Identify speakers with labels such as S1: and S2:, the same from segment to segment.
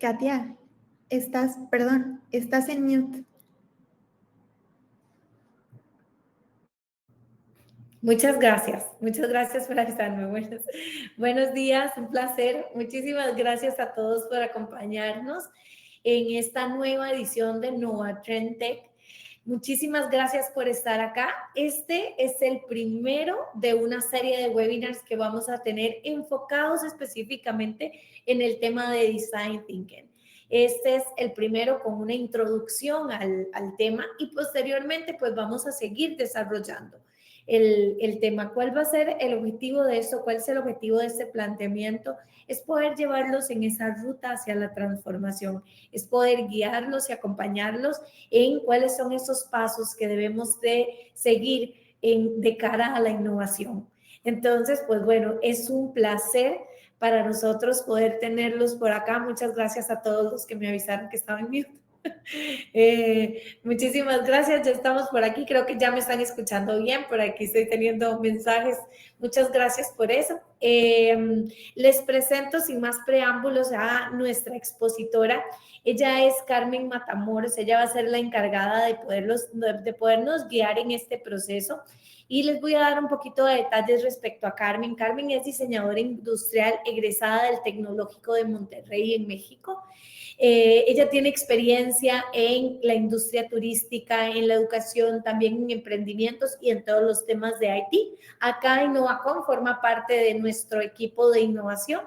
S1: Katia, estás en mute.
S2: Muchas gracias por avisarme. Buenos días, un placer. Muchísimas gracias a todos por acompañarnos en esta nueva edición de Nova Trend Tech. Muchísimas gracias por estar acá. Este es el primero de una serie de webinars que vamos a tener enfocados específicamente en el tema de Design Thinking. Este es el primero con una introducción al tema y posteriormente pues vamos a seguir desarrollando el tema. ¿Cuál va a ser el objetivo de esto? ¿Cuál es el objetivo de este planteamiento? Es poder llevarlos en esa ruta hacia la transformación, es poder guiarlos y acompañarlos en cuáles son esos pasos que debemos de seguir de cara a la innovación. Entonces, pues bueno, es un placer para nosotros poder tenerlos por acá. Muchas gracias a todos los que me avisaron que estaba en mute. Muchísimas gracias, ya estamos por aquí, creo que ya me están escuchando bien, por aquí estoy teniendo mensajes, muchas gracias por eso. Les presento sin más preámbulos a nuestra expositora, ella es Carmen Matamoros, ella va a ser la encargada de podernos guiar en este proceso. Y les voy a dar un poquito de detalles respecto a Carmen. Carmen es diseñadora industrial egresada del Tecnológico de Monterrey en México. Ella tiene experiencia en la industria turística, en la educación, también en emprendimientos y en todos los temas de IT. Acá Innovacom forma parte de nuestro equipo de innovación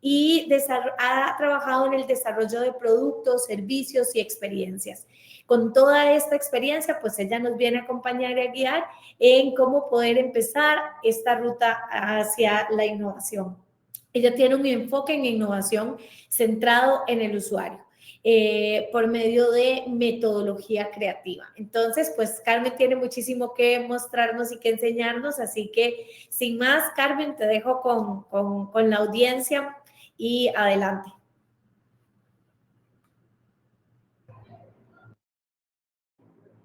S2: y ha trabajado en el desarrollo de productos, servicios y experiencias. Con toda esta experiencia, pues ella nos viene a acompañar y a guiar en cómo poder empezar esta ruta hacia la innovación. Ella tiene un enfoque en innovación centrado en el usuario. Por medio de metodología creativa. Entonces, pues Carmen tiene muchísimo que mostrarnos y que enseñarnos, así que sin más, Carmen, te dejo con la audiencia y adelante.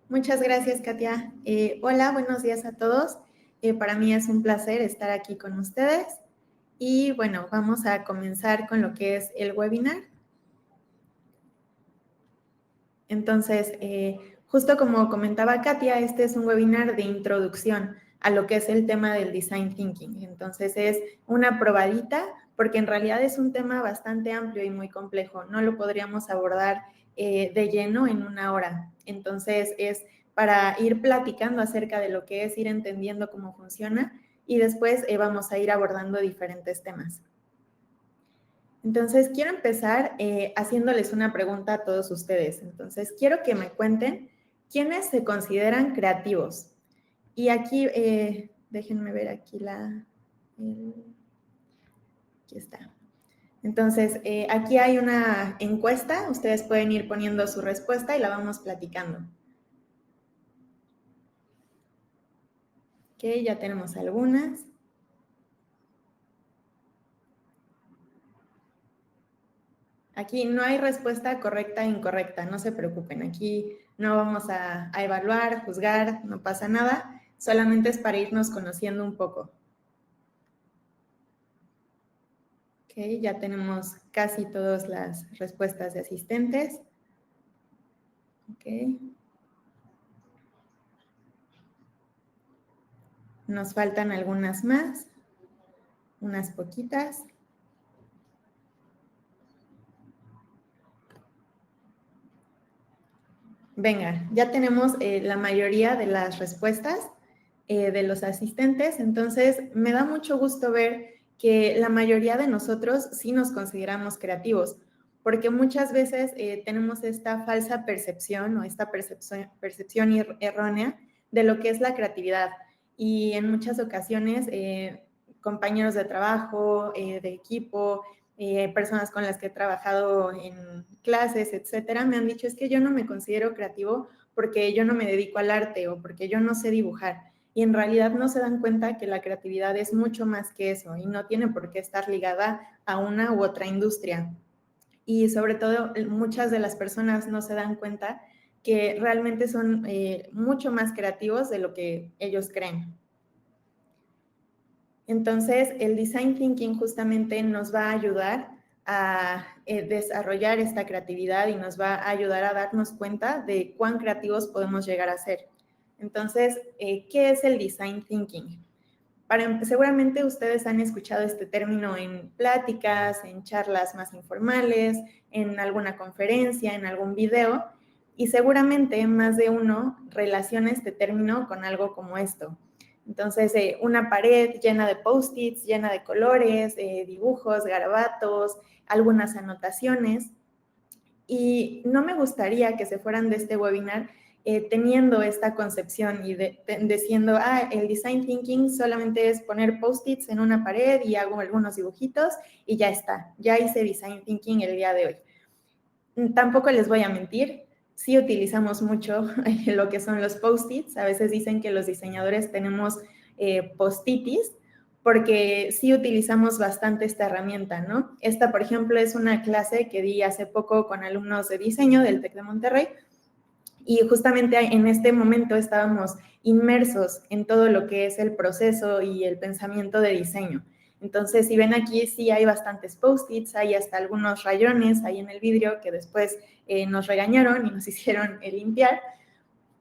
S1: Muchas gracias, Katia. Hola, buenos días a todos. Para mí es un placer estar aquí con ustedes. Y bueno, vamos a comenzar con lo que es el webinar. Entonces, justo como comentaba Katia, este es un webinar de introducción a lo que es el tema del Design Thinking. Entonces, es una probadita porque en realidad es un tema bastante amplio y muy complejo. No lo podríamos abordar de lleno en una hora. Entonces, es para ir platicando acerca de lo que es ir entendiendo cómo funciona y después vamos a ir abordando diferentes temas. Entonces, quiero empezar haciéndoles una pregunta a todos ustedes. Entonces, quiero que me cuenten quiénes se consideran creativos. Y aquí, déjenme ver aquí aquí está. Entonces, aquí hay una encuesta. Ustedes pueden ir poniendo su respuesta y la vamos platicando. Ok, ya tenemos algunas. Aquí no hay respuesta correcta e incorrecta, no se preocupen. Aquí no vamos a evaluar, juzgar, no pasa nada. Solamente es para irnos conociendo un poco. Ok, ya tenemos casi todas las respuestas de asistentes. Ok. Nos faltan algunas más, unas poquitas. Venga, ya tenemos la mayoría de las respuestas de los asistentes, entonces me da mucho gusto ver que la mayoría de nosotros sí nos consideramos creativos, porque muchas veces tenemos esta falsa percepción o esta percepción errónea de lo que es la creatividad. Y en muchas ocasiones, compañeros de trabajo, de equipo, personas con las que he trabajado en clases, etcétera, me han dicho, es que yo no me considero creativo porque yo no me dedico al arte o porque yo no sé dibujar. Y en realidad no se dan cuenta que la creatividad es mucho más que eso y no tiene por qué estar ligada a una u otra industria. Y sobre todo, muchas de las personas no se dan cuenta que realmente son mucho más creativos de lo que ellos creen. Entonces, el Design Thinking justamente nos va a ayudar a desarrollar esta creatividad y nos va a ayudar a darnos cuenta de cuán creativos podemos llegar a ser. Entonces, ¿qué es el design thinking? Seguramente ustedes han escuchado este término en pláticas, en charlas más informales, en alguna conferencia, en algún video, y seguramente más de uno relaciona este término con algo como esto. Entonces, una pared llena de post-its, llena de colores, dibujos, garabatos, algunas anotaciones. Y no me gustaría que se fueran de este webinar teniendo esta concepción y diciendo, el design thinking solamente es poner post-its en una pared y hago algunos dibujitos y ya está, ya hice design thinking el día de hoy. Tampoco les voy a mentir, sí utilizamos mucho lo que son los post-its. A veces dicen que los diseñadores tenemos post-itis, porque sí utilizamos bastante esta herramienta, ¿no? Esta, por ejemplo, es una clase que di hace poco con alumnos de diseño del TEC de Monterrey, y justamente en este momento estábamos inmersos en todo lo que es el proceso y el pensamiento de diseño. Entonces, si ven aquí, sí hay bastantes post-its, hay hasta algunos rayones ahí en el vidrio que después nos regañaron y nos hicieron limpiar.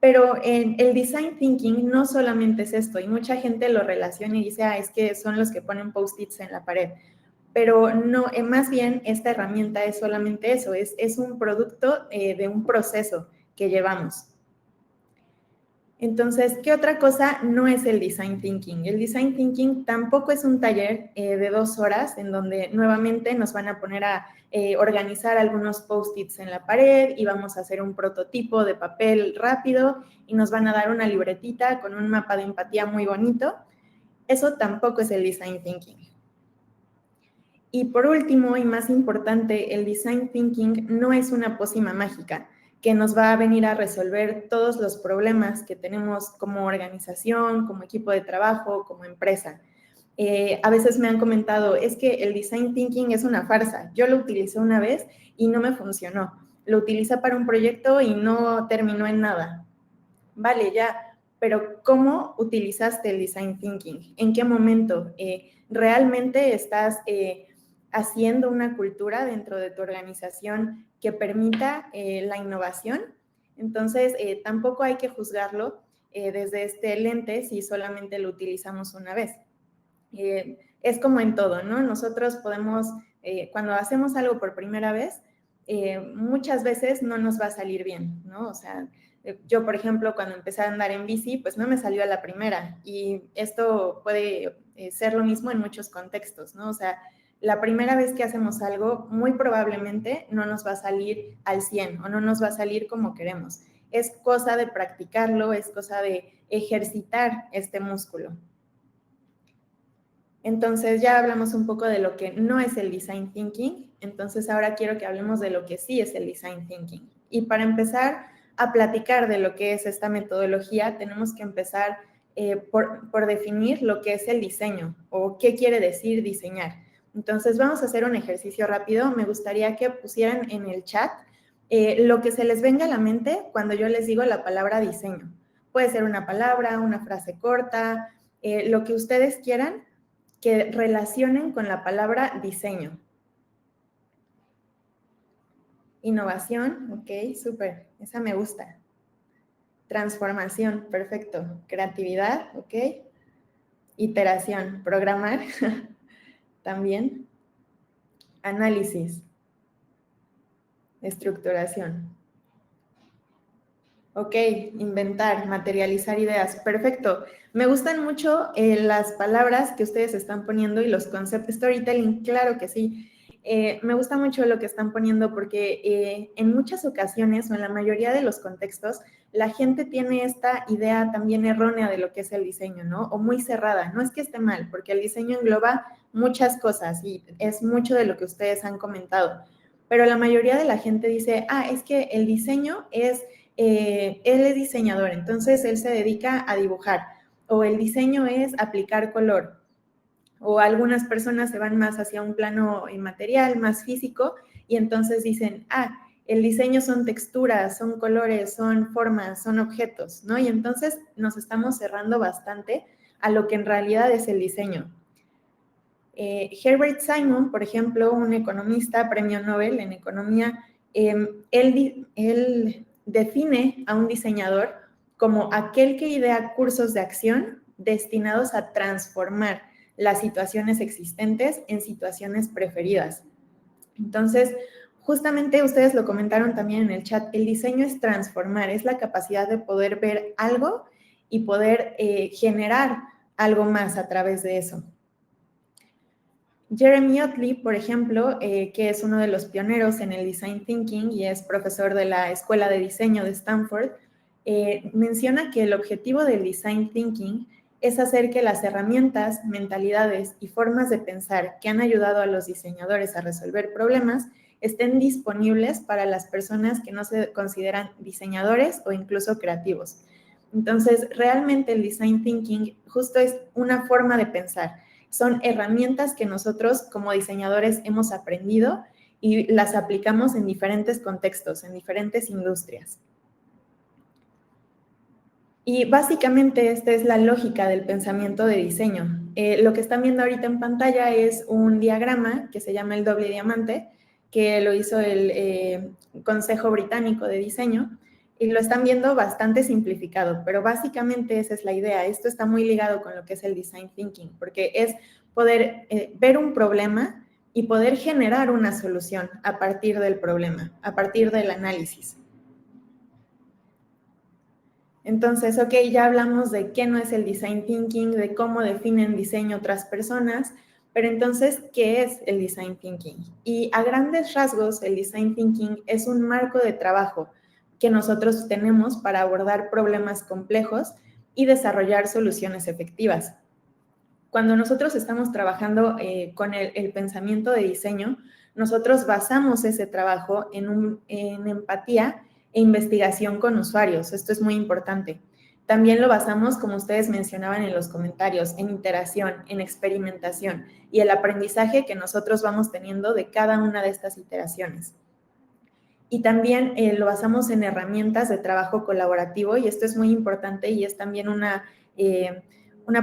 S1: Pero en el design thinking no solamente es esto, y mucha gente lo relaciona y dice, es que son los que ponen post-its en la pared. Pero no, más bien esta herramienta es solamente eso, es un producto de un proceso que llevamos. Entonces, ¿qué otra cosa no es el design thinking? El design thinking tampoco es un taller de 2 horas en donde nuevamente nos van a poner a organizar algunos post-its en la pared y vamos a hacer un prototipo de papel rápido y nos van a dar una libretita con un mapa de empatía muy bonito. Eso tampoco es el design thinking. Y por último y más importante, el design thinking no es una pócima mágica que nos va a venir a resolver todos los problemas que tenemos como organización, como equipo de trabajo, como empresa. A veces me han comentado, es que el design thinking es una farsa. Yo lo utilicé una vez y no me funcionó. Lo utilicé para un proyecto y no terminó en nada. Vale, ya, pero ¿cómo utilizaste el design thinking? ¿En qué momento? ¿Realmente estás haciendo una cultura dentro de tu organización que permita la innovación? Entonces, tampoco hay que juzgarlo desde este lente si solamente lo utilizamos una vez. Es como en todo, ¿no? Nosotros podemos, cuando hacemos algo por primera vez, muchas veces no nos va a salir bien, ¿no? O sea, yo, por ejemplo, cuando empecé a andar en bici, pues no me salió a la primera, y esto puede ser lo mismo en muchos contextos, ¿no? O sea, la primera vez que hacemos algo, muy probablemente no nos va a salir al 100 o no nos va a salir como queremos. Es cosa de practicarlo, es cosa de ejercitar este músculo. Entonces ya hablamos un poco de lo que no es el design thinking, entonces ahora quiero que hablemos de lo que sí es el design thinking. Y para empezar a platicar de lo que es esta metodología, tenemos que empezar por definir lo que es el diseño o qué quiere decir diseñar. Entonces vamos a hacer un ejercicio rápido. Me gustaría que pusieran en el chat lo que se les venga a la mente cuando yo les digo la palabra diseño. Puede ser una palabra, una frase corta, lo que ustedes quieran que relacionen con la palabra diseño. Innovación, ok, súper, esa me gusta. Transformación, perfecto. Creatividad, ok. Iteración, programar, también. Análisis, estructuración. Ok, inventar, materializar ideas, perfecto. Me gustan mucho las palabras que ustedes están poniendo y los conceptos. Storytelling, claro que sí. Me gusta mucho lo que están poniendo porque en muchas ocasiones o en la mayoría de los contextos, la gente tiene esta idea también errónea de lo que es el diseño, ¿no? O muy cerrada. No es que esté mal, porque el diseño engloba muchas cosas y es mucho de lo que ustedes han comentado. Pero la mayoría de la gente dice, es que el diseño es él es diseñador, entonces él se dedica a dibujar, o el diseño es aplicar color, o algunas personas se van más hacia un plano inmaterial, más físico, y entonces dicen, el diseño son texturas, son colores, son formas, son objetos, ¿no? Y entonces nos estamos cerrando bastante a lo que en realidad es el diseño. Herbert Simon, por ejemplo, un economista, premio Nobel en economía, él define a un diseñador como aquel que idea cursos de acción destinados a transformar las situaciones existentes en situaciones preferidas. Entonces, justamente ustedes lo comentaron también en el chat, el diseño es transformar, es la capacidad de poder ver algo y poder generar algo más a través de eso. Jeremy Otley, por ejemplo, que es uno de los pioneros en el Design Thinking y es profesor de la Escuela de Diseño de Stanford, menciona que el objetivo del Design Thinking es hacer que las herramientas, mentalidades y formas de pensar que han ayudado a los diseñadores a resolver problemas estén disponibles para las personas que no se consideran diseñadores o incluso creativos. Entonces, realmente el Design Thinking justo es una forma de pensar. Son herramientas que nosotros como diseñadores hemos aprendido y las aplicamos en diferentes contextos, en diferentes industrias. Y básicamente esta es la lógica del pensamiento de diseño. Lo que están viendo ahorita en pantalla es un diagrama que se llama el doble diamante, que lo hizo el Consejo Británico de Diseño, y lo están viendo bastante simplificado, pero básicamente esa es la idea. Esto está muy ligado con lo que es el design thinking, porque es poder ver un problema y poder generar una solución a partir del problema, a partir del análisis. Entonces, ok, ya hablamos de qué no es el design thinking, de cómo definen diseño otras personas, pero entonces, ¿qué es el design thinking? Y a grandes rasgos, el design thinking es un marco de trabajo que nosotros tenemos para abordar problemas complejos y desarrollar soluciones efectivas. Cuando nosotros estamos trabajando con el pensamiento de diseño, nosotros basamos ese trabajo en empatía e investigación con usuarios. Esto es muy importante. También lo basamos, como ustedes mencionaban en los comentarios, en iteración, en experimentación y el aprendizaje que nosotros vamos teniendo de cada una de estas iteraciones. Y también lo basamos en herramientas de trabajo colaborativo y esto es muy importante y es también una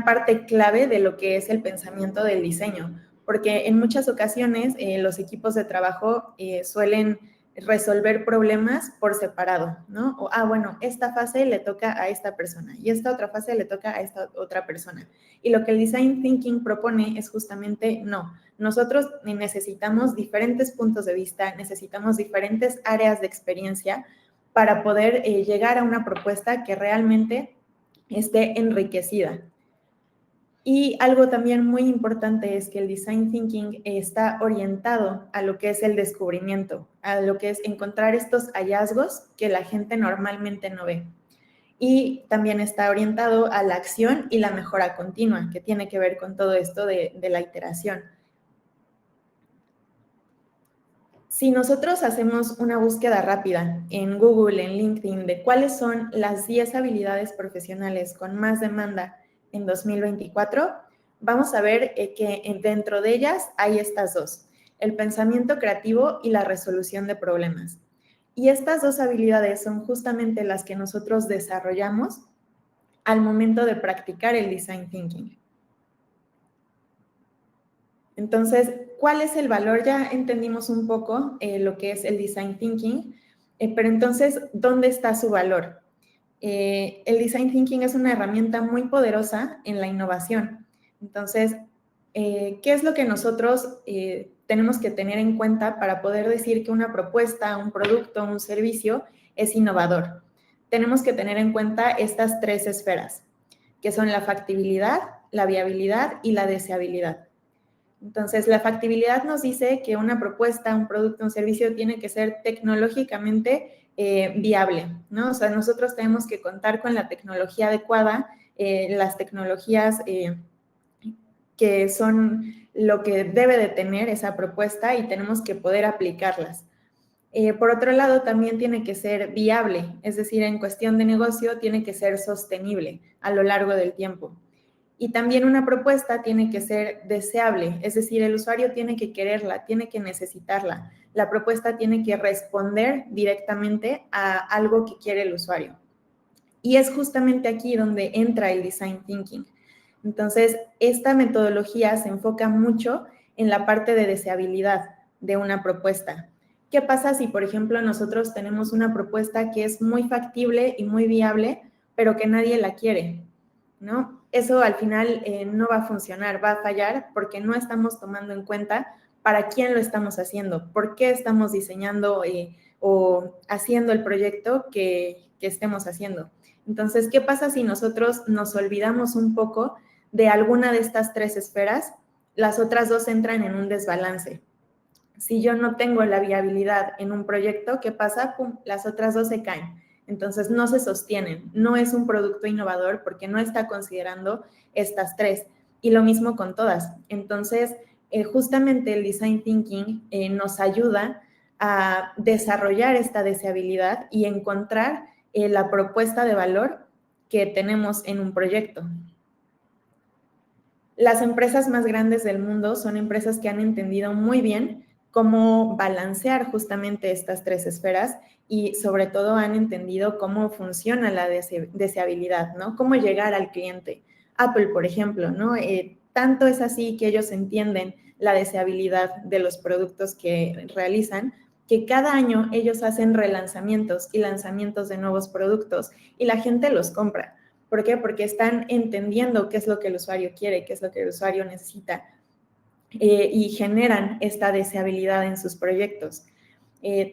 S1: parte clave de lo que es el pensamiento del diseño, porque en muchas ocasiones los equipos de trabajo suelen resolver problemas por separado, ¿no? O, bueno, esta fase le toca a esta persona y esta otra fase le toca a esta otra persona. Y lo que el Design Thinking propone es justamente, no, nosotros necesitamos diferentes puntos de vista, necesitamos diferentes áreas de experiencia para poder llegar a una propuesta que realmente esté enriquecida. Y algo también muy importante es que el design thinking está orientado a lo que es el descubrimiento, a lo que es encontrar estos hallazgos que la gente normalmente no ve. Y también está orientado a la acción y la mejora continua, que tiene que ver con todo esto de la iteración. Si nosotros hacemos una búsqueda rápida en Google, en LinkedIn, de cuáles son las 10 habilidades profesionales con más demanda en 2024, vamos a ver que dentro de ellas hay estas dos, el pensamiento creativo y la resolución de problemas. Y estas dos habilidades son justamente las que nosotros desarrollamos al momento de practicar el design thinking. Entonces, ¿cuál es el valor? Ya entendimos un poco lo que es el design thinking, pero entonces, ¿dónde está su valor? El design thinking es una herramienta muy poderosa en la innovación. Entonces, ¿qué es lo que nosotros tenemos que tener en cuenta para poder decir que una propuesta, un producto, un servicio es innovador? Tenemos que tener en cuenta estas tres esferas, que son la factibilidad, la viabilidad y la deseabilidad. Entonces, la factibilidad nos dice que una propuesta, un producto, un servicio tiene que ser tecnológicamente viable, ¿no? O sea, nosotros tenemos que contar con la tecnología adecuada, las tecnologías que son lo que debe de tener esa propuesta y tenemos que poder aplicarlas. Por otro lado, también tiene que ser viable, es decir, en cuestión de negocio tiene que ser sostenible a lo largo del tiempo. Y también una propuesta tiene que ser deseable, es decir, el usuario tiene que quererla, tiene que necesitarla. La propuesta tiene que responder directamente a algo que quiere el usuario. Y es justamente aquí donde entra el design thinking. Entonces, esta metodología se enfoca mucho en la parte de deseabilidad de una propuesta. ¿Qué pasa si, por ejemplo, nosotros tenemos una propuesta que es muy factible y muy viable, pero que nadie la quiere, ¿no? Eso al final no va a funcionar, va a fallar porque no estamos tomando en cuenta para quién lo estamos haciendo, por qué estamos diseñando o haciendo el proyecto que estemos haciendo. Entonces, ¿qué pasa si nosotros nos olvidamos un poco de alguna de estas tres esferas? Las otras dos entran en un desbalance. Si yo no tengo la viabilidad en un proyecto, ¿qué pasa? ¡Pum! Las otras dos se caen. Entonces no se sostienen. No es un producto innovador porque no está considerando estas tres. Y lo mismo con todas. Entonces, justamente el design thinking nos ayuda a desarrollar esta deseabilidad y encontrar la propuesta de valor que tenemos en un proyecto. Las empresas más grandes del mundo son empresas que han entendido muy bien cómo balancear justamente estas tres esferas y sobre todo han entendido cómo funciona la deseabilidad, ¿no? Cómo llegar al cliente. Apple, por ejemplo, ¿no? Tanto es así que ellos entienden la deseabilidad de los productos que realizan, que cada año ellos hacen relanzamientos y lanzamientos de nuevos productos y la gente los compra. ¿Por qué? Porque están entendiendo qué es lo que el usuario quiere, qué es lo que el usuario necesita y generan esta deseabilidad en sus proyectos.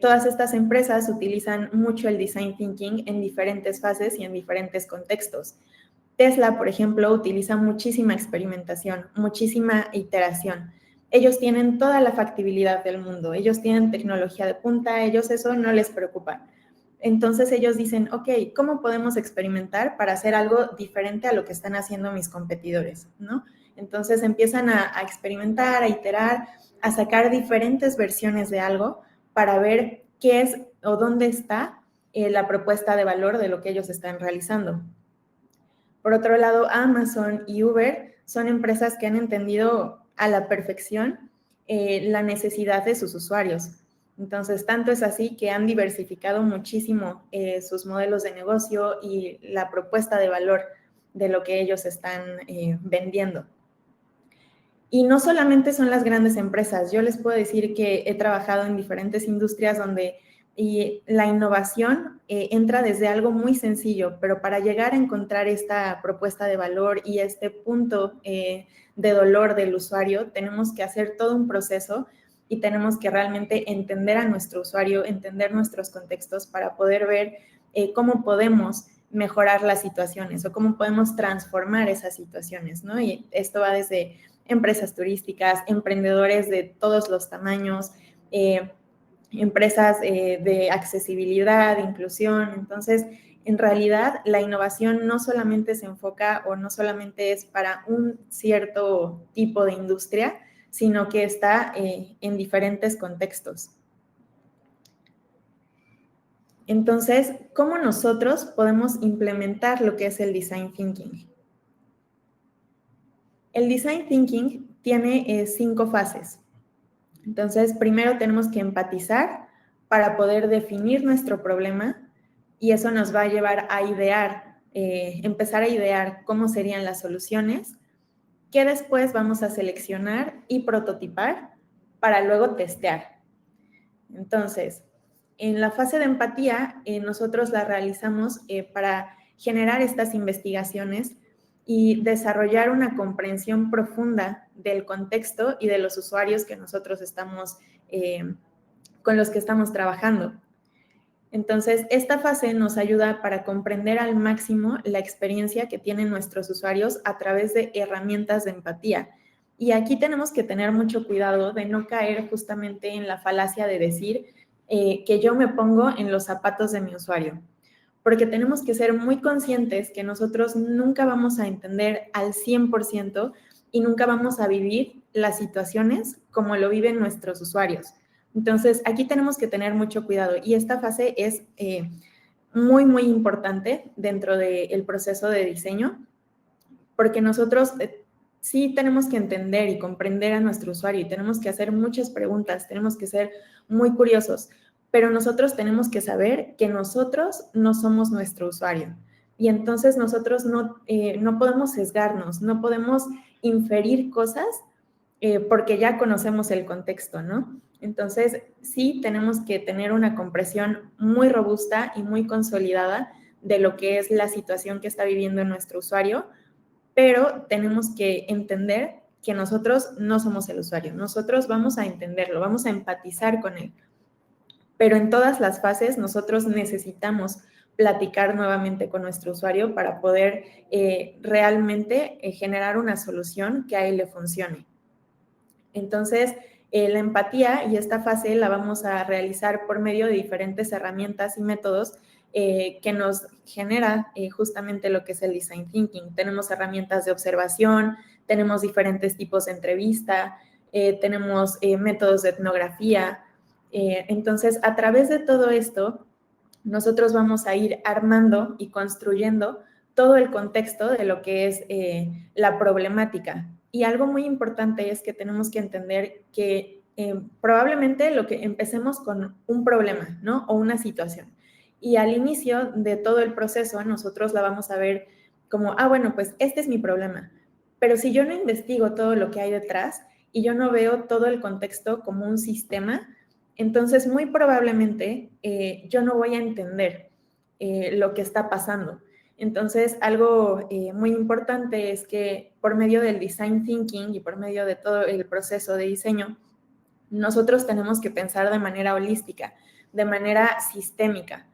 S1: Todas estas empresas utilizan mucho el design thinking en diferentes fases y en diferentes contextos. Tesla, por ejemplo, utiliza muchísima experimentación, muchísima iteración. Ellos tienen toda la factibilidad del mundo, ellos tienen tecnología de punta, a ellos eso no les preocupa. Entonces ellos dicen, ok, ¿cómo podemos experimentar para hacer algo diferente a lo que están haciendo mis competidores, ¿no? Entonces empiezan a experimentar, a iterar, a sacar diferentes versiones de algo para ver qué es o dónde está la propuesta de valor de lo que ellos están realizando. Por otro lado, Amazon y Uber son empresas que han entendido a la perfección la necesidad de sus usuarios. Entonces, tanto es así que han diversificado muchísimo sus modelos de negocio y la propuesta de valor de lo que ellos están vendiendo. Y no solamente son las grandes empresas, yo les puedo decir que he trabajado en diferentes industrias donde la innovación entra desde algo muy sencillo, pero para llegar a encontrar esta propuesta de valor y este punto de dolor del usuario, tenemos que hacer todo un proceso y tenemos que realmente entender a nuestro usuario, entender nuestros contextos para poder ver cómo podemos mejorar las situaciones o cómo podemos transformar esas situaciones, ¿no? Y esto va desde empresas turísticas, emprendedores de todos los tamaños, empresas de accesibilidad, inclusión. Entonces, en realidad, la innovación no solamente se enfoca o no solamente es para un cierto tipo de industria, sino que está en diferentes contextos. Entonces, ¿cómo nosotros podemos implementar lo que es el design thinking? El design thinking tiene 5 fases. Entonces, primero tenemos que empatizar para poder definir nuestro problema y eso nos va a llevar a idear, empezar a idear cómo serían las soluciones, que después vamos a seleccionar y prototipar para luego testear. Entonces, en la fase de empatía, nosotros la realizamos para generar estas investigaciones y desarrollar una comprensión profunda del contexto y de los usuarios que nosotros estamos, con los que estamos trabajando. Entonces, esta fase nos ayuda para comprender al máximo la experiencia que tienen nuestros usuarios a través de herramientas de empatía. Y aquí tenemos que tener mucho cuidado de no caer justamente en la falacia de decir que yo me pongo en los zapatos de mi usuario, porque tenemos que ser muy conscientes que nosotros nunca vamos a entender al 100% y nunca vamos a vivir las situaciones como lo viven nuestros usuarios. Entonces, aquí tenemos que tener mucho cuidado y esta fase es muy, muy importante dentro del proceso de diseño, porque nosotros sí tenemos que entender y comprender a nuestro usuario y tenemos que hacer muchas preguntas, tenemos que ser muy curiosos, pero nosotros tenemos que saber que nosotros no somos nuestro usuario. y entonces nosotros no podemos sesgarnos, no podemos inferir cosas porque ya conocemos el contexto, ¿no? Entonces, sí tenemos que tener una comprensión muy robusta y muy consolidada de lo que es la situación que está viviendo nuestro usuario, pero tenemos que entender que nosotros no somos el usuario, nosotros vamos a entenderlo, vamos a empatizar con él, pero en todas las fases nosotros necesitamos platicar nuevamente con nuestro usuario para poder realmente generar una solución que a él le funcione. Entonces, la empatía y esta fase la vamos a realizar por medio de diferentes herramientas y métodos que nos genera justamente lo que es el design thinking. Tenemos herramientas de observación, tenemos diferentes tipos de entrevista, tenemos métodos de etnografía. Entonces, a través de todo esto, nosotros vamos a ir armando y construyendo todo el contexto de lo que es la problemática. Y algo muy importante es que tenemos que entender que probablemente lo que empecemos con un problema, ¿no? O una situación. Y al inicio de todo el proceso, nosotros la vamos a ver como, bueno, pues este es mi problema. Pero si yo no investigo todo lo que hay detrás y yo no veo todo el contexto como un sistema, entonces muy probablemente yo no voy a entender lo que está pasando. Entonces, algo muy importante es que por medio del design thinking y por medio de todo el proceso de diseño, nosotros tenemos que pensar de manera holística, de manera sistémica,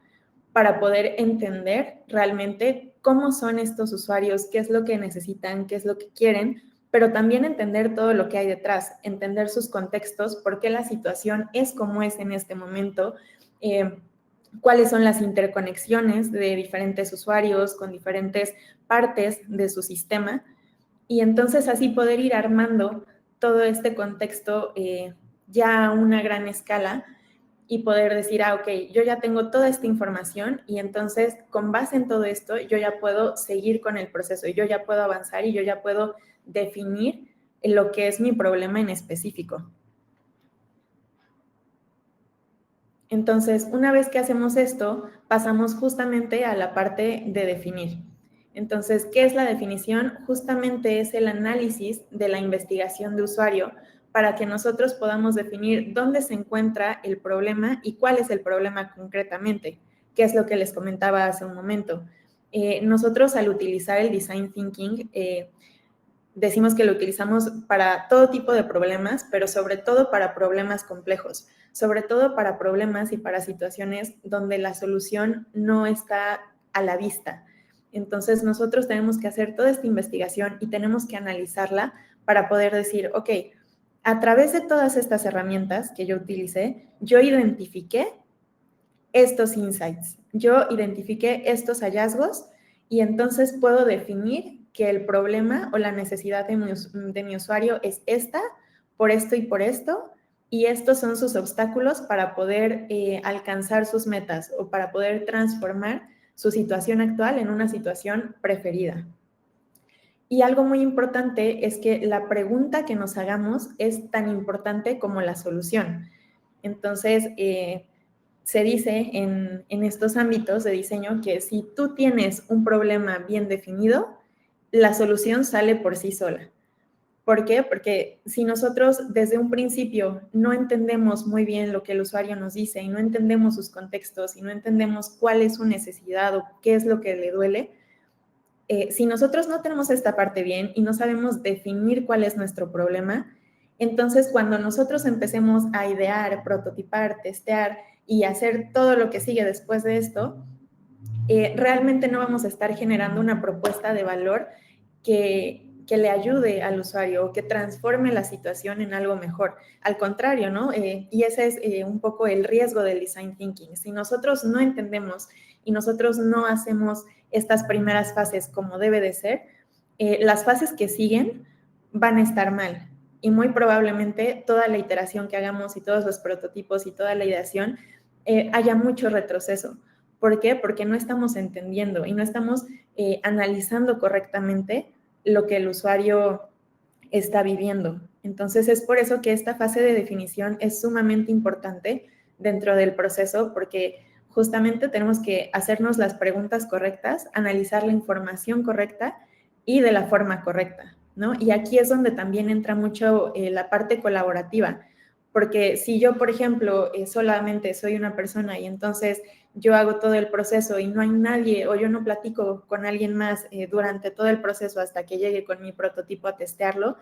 S1: para poder entender realmente cómo son estos usuarios, qué es lo que necesitan, qué es lo que quieren, pero también entender todo lo que hay detrás, entender sus contextos, por qué la situación es como es en este momento, cuáles son las interconexiones de diferentes usuarios con diferentes partes de su sistema, y entonces así poder ir armando todo este contexto ya a una gran escala y poder decir, ok, yo ya tengo toda esta información y entonces con base en todo esto yo ya puedo seguir con el proceso y yo ya puedo avanzar y yo ya puedo definir lo que es mi problema en específico. Entonces, una vez que hacemos esto, pasamos justamente a la parte de definir. Entonces, ¿qué es la definición? Justamente es el análisis de la investigación de usuario para que nosotros podamos definir dónde se encuentra el problema y cuál es el problema concretamente, que es lo que les comentaba hace un momento. Nosotros al utilizar el design thinking, decimos que lo utilizamos para todo tipo de problemas, pero sobre todo para problemas complejos, sobre todo para problemas y para situaciones donde la solución no está a la vista. Entonces nosotros tenemos que hacer toda esta investigación y tenemos que analizarla para poder decir, ok, a través de todas estas herramientas que yo utilicé, yo identifiqué estos insights, yo identifiqué estos hallazgos y entonces puedo definir que el problema o la necesidad de mi usuario es esta, por esto y estos son sus obstáculos para poder alcanzar sus metas o para poder transformar su situación actual en una situación preferida. Y algo muy importante es que la pregunta que nos hagamos es tan importante como la solución. Entonces, se dice en estos ámbitos de diseño que si tú tienes un problema bien definido, la solución sale por sí sola. ¿Por qué? Porque si nosotros desde un principio no entendemos muy bien lo que el usuario nos dice y no entendemos sus contextos y no entendemos cuál es su necesidad o qué es lo que le duele, si nosotros no tenemos esta parte bien y no sabemos definir cuál es nuestro problema, entonces cuando nosotros empecemos a idear, prototipar, testear y hacer todo lo que sigue después de esto, realmente no vamos a estar generando una propuesta de valor que le ayude al usuario o que transforme la situación en algo mejor. Al contrario, ¿no? Y ese es un poco el riesgo del design thinking. Si nosotros no entendemos y nosotros no hacemos estas primeras fases como debe de ser, las fases que siguen van a estar mal. Y muy probablemente toda la iteración que hagamos y todos los prototipos y toda la ideación haya mucho retroceso. ¿Por qué? Porque no estamos entendiendo y no estamos analizando correctamente lo que el usuario está viviendo. Entonces, es por eso que esta fase de definición es sumamente importante dentro del proceso, porque justamente tenemos que hacernos las preguntas correctas, analizar la información correcta y de la forma correcta, ¿no? Y aquí es donde también entra mucho la parte colaborativa, porque si yo, por ejemplo, solamente soy una persona y entonces yo hago todo el proceso y no hay nadie o yo no platico con alguien más durante todo el proceso hasta que llegue con mi prototipo a testearlo,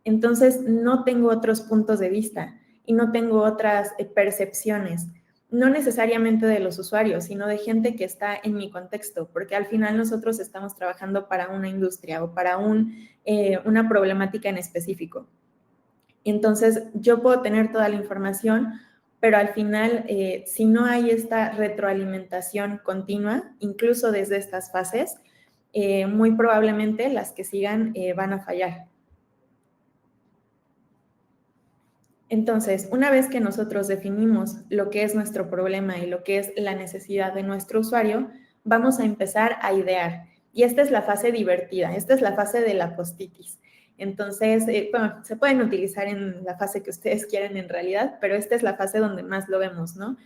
S1: entonces no tengo otros puntos de vista y no tengo otras percepciones, no necesariamente de los usuarios, sino de gente que está en mi contexto, porque al final nosotros estamos trabajando para una industria o para una problemática en específico. Entonces yo puedo tener toda la información, pero al final, si no hay esta retroalimentación continua, incluso desde estas fases, muy probablemente las que sigan van a fallar. Entonces, una vez que nosotros definimos lo que es nuestro problema y lo que es la necesidad de nuestro usuario, vamos a empezar a idear. Y esta es la fase divertida, esta es la fase de la postitis. Entonces, bueno, se pueden utilizar en la fase que ustedes quieren en realidad, pero esta es la fase donde más lo vemos, ¿no?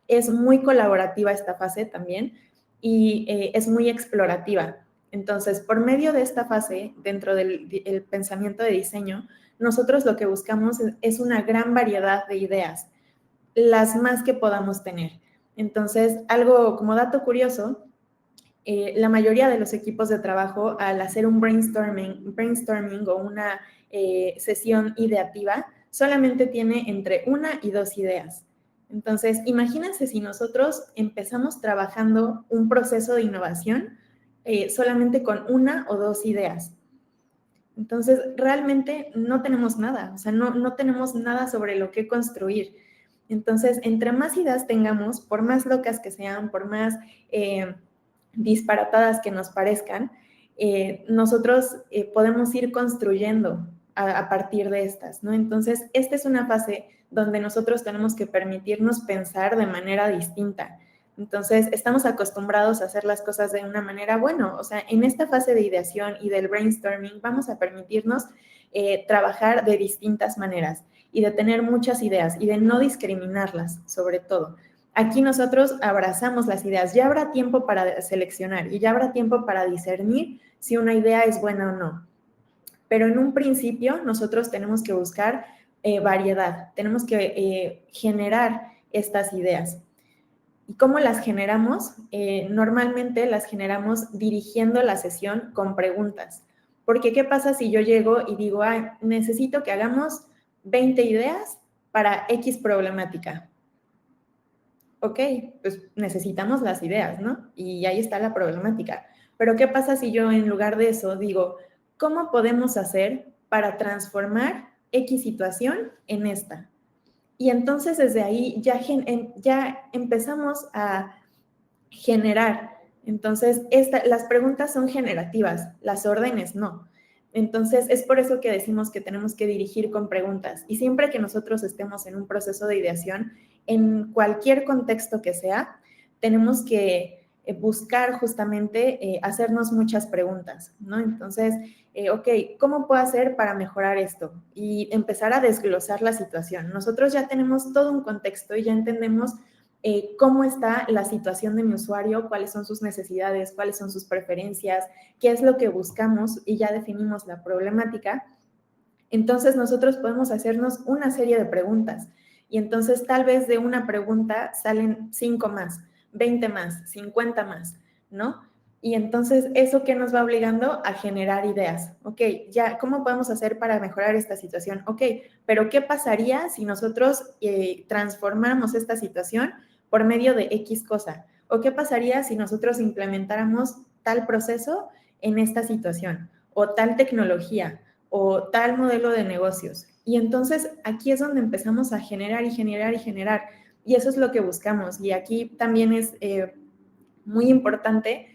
S1: Es muy colaborativa esta fase también y es muy explorativa. Entonces, por medio de esta fase, dentro del pensamiento de diseño, nosotros lo que buscamos es una gran variedad de ideas, las más que podamos tener. Entonces, algo como dato curioso, la mayoría de los equipos de trabajo, al hacer un brainstorming o una sesión ideativa, solamente tiene entre 1 y 2 ideas. Entonces, imagínense si nosotros empezamos trabajando un proceso de innovación solamente con 1 o 2 ideas. Entonces, realmente no tenemos nada, o sea, no tenemos nada sobre lo que construir. Entonces, entre más ideas tengamos, por más locas que sean, por más disparatadas que nos parezcan, nosotros podemos ir construyendo a partir de estas, ¿no? Entonces, esta es una fase donde nosotros tenemos que permitirnos pensar de manera distinta. Entonces, estamos acostumbrados a hacer las cosas de una manera, bueno, o sea, en esta fase de ideación y del brainstorming vamos a permitirnos trabajar de distintas maneras y de tener muchas ideas y de no discriminarlas, sobre todo. Aquí nosotros abrazamos las ideas, ya habrá tiempo para seleccionar y ya habrá tiempo para discernir si una idea es buena o no. Pero en un principio nosotros tenemos que buscar variedad, tenemos que generar estas ideas. ¿Y cómo las generamos? Normalmente las generamos dirigiendo la sesión con preguntas. Porque ¿qué pasa si yo llego y digo, necesito que hagamos 20 ideas para X problemática? Ok, pues necesitamos las ideas, ¿no? Y ahí está la problemática. Pero ¿qué pasa si yo en lugar de eso digo, ¿cómo podemos hacer para transformar X situación en esta? Y entonces desde ahí ya empezamos a generar. Entonces, las preguntas son generativas, las órdenes no. Entonces, es por eso que decimos que tenemos que dirigir con preguntas. Y siempre que nosotros estemos en un proceso de ideación, en cualquier contexto que sea, tenemos que buscar justamente hacernos muchas preguntas, ¿no? Entonces, ok, ¿cómo puedo hacer para mejorar esto? Y empezar a desglosar la situación. Nosotros ya tenemos todo un contexto y ya entendemos cómo está la situación de mi usuario, cuáles son sus necesidades, cuáles son sus preferencias, qué es lo que buscamos y ya definimos la problemática. Entonces nosotros podemos hacernos una serie de preguntas y entonces tal vez de una pregunta salen 5 más, 20 más, 50 más, ¿no? Y entonces, ¿eso qué nos va obligando? A generar ideas. Ok, ya, ¿cómo podemos hacer para mejorar esta situación? Ok, pero ¿qué pasaría si nosotros transformáramos esta situación por medio de X cosa? ¿O qué pasaría si nosotros implementáramos tal proceso en esta situación? O tal tecnología, o tal modelo de negocios. Y entonces aquí es donde empezamos a generar y generar y generar. Y eso es lo que buscamos. Y aquí también es muy importante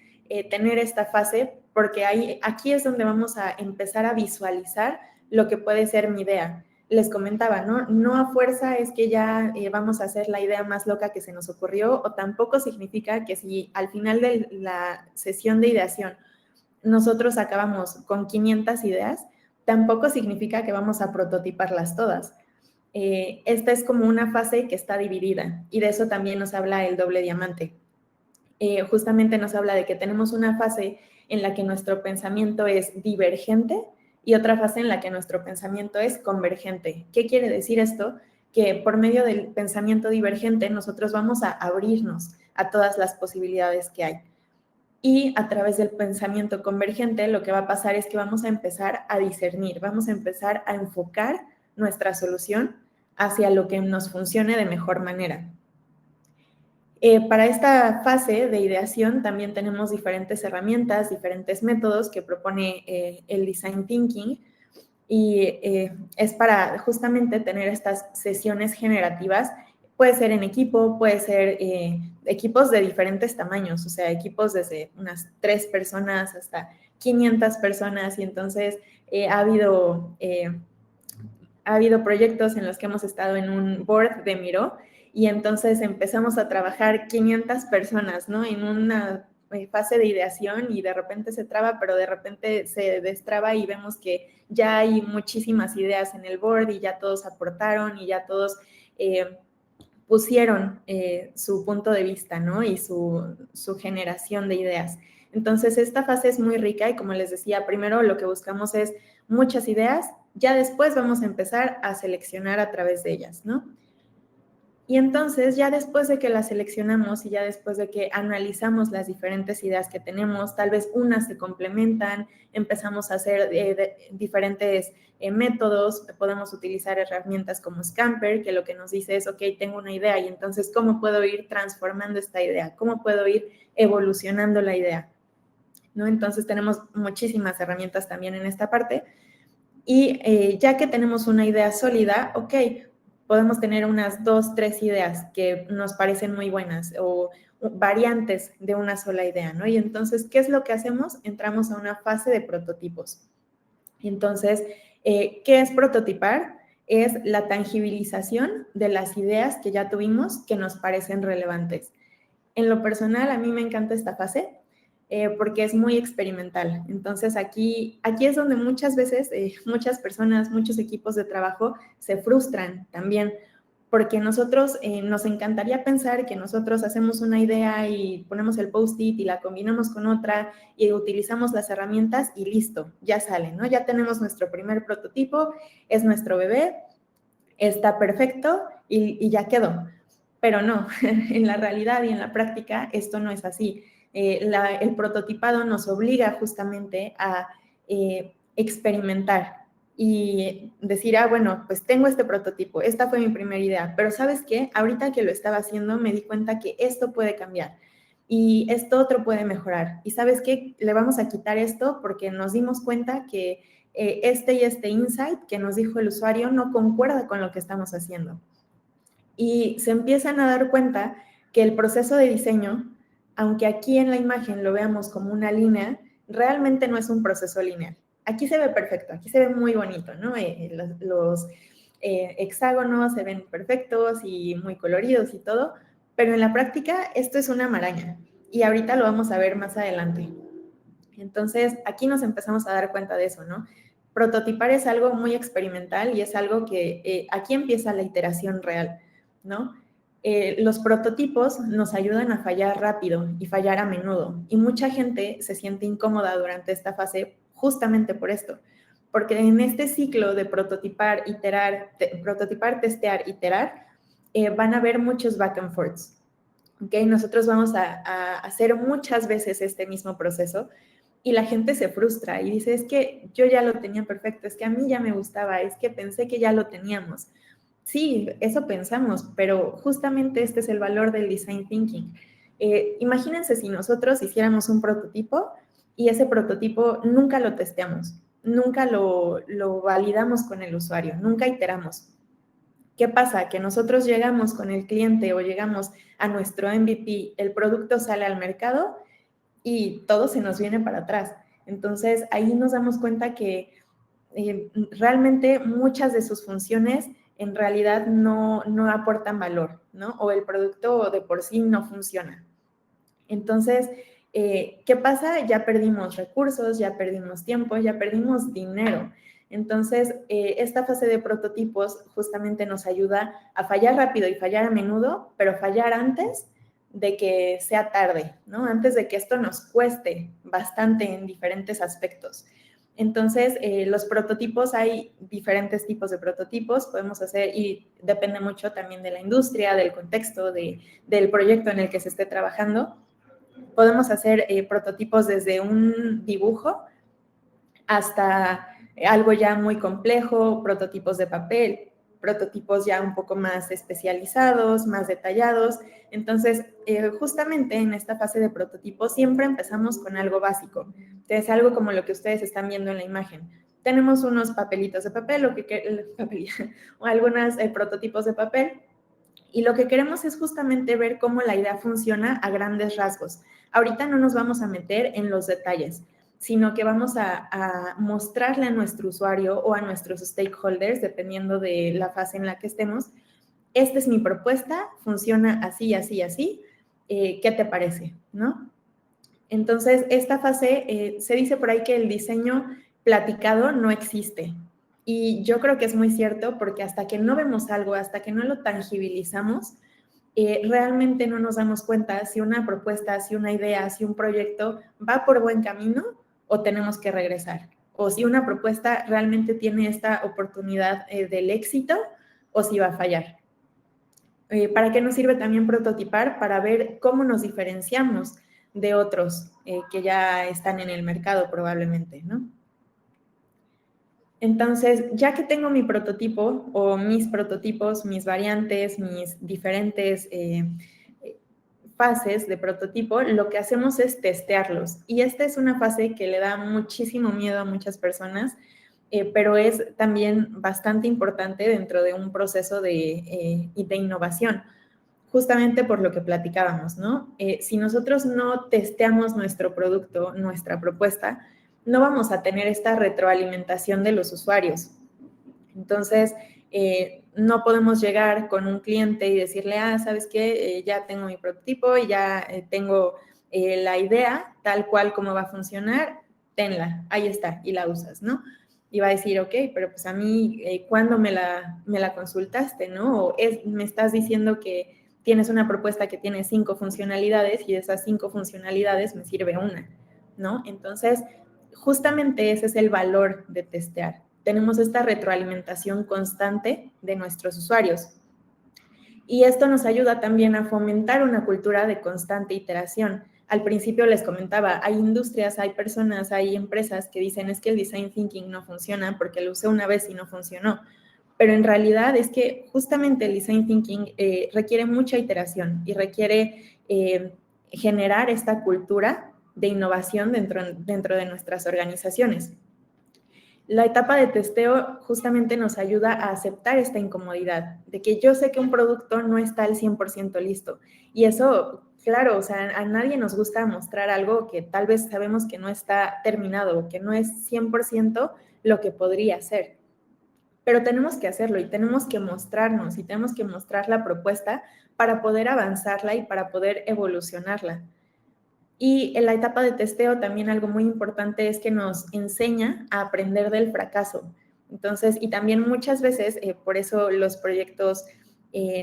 S1: tener esta fase porque aquí es donde vamos a empezar a visualizar lo que puede ser mi idea. Les comentaba, ¿no? No a fuerza es que ya vamos a hacer la idea más loca que se nos ocurrió o tampoco significa que si al final de la sesión de ideación nosotros acabamos con 500 ideas, tampoco significa que vamos a prototiparlas todas. esta es como una fase que está dividida y de eso también nos habla el doble diamante. Justamente nos habla de que tenemos una fase en la que nuestro pensamiento es divergente y otra fase en la que nuestro pensamiento es convergente. ¿Qué quiere decir esto? Que por medio del pensamiento divergente nosotros vamos a abrirnos a todas las posibilidades que hay. Y a través del pensamiento convergente lo que va a pasar es que vamos a empezar a discernir, vamos a empezar a enfocar nuestra solución hacia lo que nos funcione de mejor manera. Para esta fase de ideación también tenemos diferentes herramientas, diferentes métodos que propone el Design Thinking y es para justamente tener estas sesiones generativas. Puede ser en equipo, puede ser equipos de diferentes tamaños, o sea, equipos desde unas 3 personas hasta 500 personas y entonces ha habido proyectos en los que hemos estado en un board de Miro y entonces empezamos a trabajar 500 personas, ¿no? En una fase de ideación y de repente se traba, pero de repente se destraba y vemos que ya hay muchísimas ideas en el board y ya todos aportaron y ya todos pusieron su punto de vista, ¿no? Y su generación de ideas. Entonces, esta fase es muy rica y como les decía, primero lo que buscamos es muchas ideas, ya después vamos a empezar a seleccionar a través de ellas, ¿no? Y entonces, ya después de que las seleccionamos y ya después de que analizamos las diferentes ideas que tenemos, tal vez unas se complementan, empezamos a hacer diferentes métodos, podemos utilizar herramientas como Scamper, que lo que nos dice es, ok, tengo una idea y entonces, ¿cómo puedo ir transformando esta idea? ¿Cómo puedo ir evolucionando la idea? ¿No? Entonces, tenemos muchísimas herramientas también en esta parte. Y ya que tenemos una idea sólida, ok, podemos tener unas 2, 3 ideas que nos parecen muy buenas o variantes de una sola idea, ¿no? Y entonces, ¿qué es lo que hacemos? Entramos a una fase de prototipos. Entonces, ¿qué es prototipar? Es la tangibilización de las ideas que ya tuvimos que nos parecen relevantes. En lo personal, a mí me encanta esta fase porque es muy experimental. Entonces, aquí es donde muchas veces muchas personas, muchos equipos de trabajo se frustran también, porque nosotros nos encantaría pensar que nosotros hacemos una idea y ponemos el post-it y la combinamos con otra y utilizamos las herramientas y listo, ya sale, ¿no? Ya tenemos nuestro primer prototipo, es nuestro bebé, está perfecto y ya quedó. Pero no, en la realidad y en la práctica esto no es así. El prototipado nos obliga justamente a experimentar y decir, bueno, pues tengo este prototipo, esta fue mi primera idea, pero ¿sabes qué? Ahorita que lo estaba haciendo me di cuenta que esto puede cambiar y esto otro puede mejorar. ¿Y sabes qué? Le vamos a quitar esto porque nos dimos cuenta que este y este insight que nos dijo el usuario no concuerda con lo que estamos haciendo. Y se empiezan a dar cuenta que el proceso de diseño, aunque aquí en la imagen lo veamos como una línea, realmente no es un proceso lineal. Aquí se ve perfecto, aquí se ve muy bonito, ¿no? Los hexágonos se ven perfectos y muy coloridos y todo, pero en la práctica esto es una maraña y ahorita lo vamos a ver más adelante. Entonces, aquí nos empezamos a dar cuenta de eso, ¿no? Prototipar es algo muy experimental y es algo que aquí empieza la iteración real, ¿no? Los prototipos nos ayudan a fallar rápido y fallar a menudo. Y mucha gente se siente incómoda durante esta fase justamente por esto. Porque en este ciclo de prototipar, testear, iterar, van a haber muchos back and forths. ¿Okay? Nosotros vamos a hacer muchas veces este mismo proceso y la gente se frustra y dice, es que yo ya lo tenía perfecto, es que a mí ya me gustaba, es que pensé que ya lo teníamos. Sí, eso pensamos, pero justamente este es el valor del design thinking. Imagínense si nosotros hiciéramos un prototipo y ese prototipo nunca lo testeamos, nunca lo validamos con el usuario, nunca iteramos. ¿Qué pasa? Que nosotros llegamos con el cliente o llegamos a nuestro MVP, el producto sale al mercado y todo se nos viene para atrás. Entonces, ahí nos damos cuenta que realmente muchas de sus funciones en realidad no aportan valor, ¿no? O el producto de por sí no funciona. Entonces, ¿qué pasa? Ya perdimos recursos, ya perdimos tiempo, ya perdimos dinero. Entonces, esta fase de prototipos justamente nos ayuda a fallar rápido y fallar a menudo, pero fallar antes de que sea tarde, ¿no? Antes de que esto nos cueste bastante en diferentes aspectos. Entonces, los prototipos, hay diferentes tipos de prototipos, podemos hacer, y depende mucho también de la industria, del contexto, del proyecto en el que se esté trabajando. Podemos hacer prototipos desde un dibujo hasta algo ya muy complejo, prototipos de papel, prototipos ya un poco más especializados, más detallados. Entonces, justamente en esta fase de prototipo siempre empezamos con algo básico. Entonces, algo como lo que ustedes están viendo en la imagen. Tenemos unos papelitos de papel o algunos prototipos de papel, y lo que queremos es justamente ver cómo la idea funciona a grandes rasgos. Ahorita no nos vamos a meter en los detalles, sino que vamos a mostrarle a nuestro usuario o a nuestros stakeholders, dependiendo de la fase en la que estemos, esta es mi propuesta, funciona así, así, así, ¿qué te parece? ¿No? Entonces, esta fase, se dice por ahí que el diseño platicado no existe. Y yo creo que es muy cierto porque hasta que no vemos algo, hasta que no lo tangibilizamos, realmente no nos damos cuenta si una propuesta, si una idea, si un proyecto va por buen camino o tenemos que regresar. O si una propuesta realmente tiene esta oportunidad del éxito o si va a fallar. ¿Para qué nos sirve también prototipar? Para ver cómo nos diferenciamos de otros que ya están en el mercado probablemente, ¿no? Entonces, ya que tengo mi prototipo o mis prototipos, mis variantes, mis diferentes fases de prototipo, lo que hacemos es testearlos. Y esta es una fase que le da muchísimo miedo a muchas personas, pero es también bastante importante dentro de un proceso de innovación, justamente por lo que platicábamos, ¿no? Si nosotros no testeamos nuestro producto, nuestra propuesta, no vamos a tener esta retroalimentación de los usuarios. Entonces, no podemos llegar con un cliente y decirle, ¿sabes qué? Ya tengo mi prototipo y ya tengo la idea tal cual como va a funcionar, tenla, ahí está, y la usas, ¿no? Y va a decir, ok, pero pues a mí, ¿cuándo me la consultaste, no? O me estás diciendo que tienes una propuesta que tiene 5 funcionalidades y de esas 5 funcionalidades me sirve una, ¿no? Entonces, justamente ese es el valor de testear. Tenemos esta retroalimentación constante de nuestros usuarios. Y esto nos ayuda también a fomentar una cultura de constante iteración. Al principio les comentaba, hay industrias, hay personas, hay empresas que dicen es que el design thinking no funciona porque lo usé una vez y no funcionó. Pero en realidad es que justamente el design thinking requiere mucha iteración y requiere generar esta cultura de innovación dentro de nuestras organizaciones. La etapa de testeo justamente nos ayuda a aceptar esta incomodidad, de que yo sé que un producto no está al 100% listo. Y eso, claro, o sea, a nadie nos gusta mostrar algo que tal vez sabemos que no está terminado o que no es 100% lo que podría ser. Pero tenemos que hacerlo y tenemos que mostrarnos y tenemos que mostrar la propuesta para poder avanzarla y para poder evolucionarla. Y en la etapa de testeo también algo muy importante es que nos enseña a aprender del fracaso. Entonces, y también muchas veces, por eso los proyectos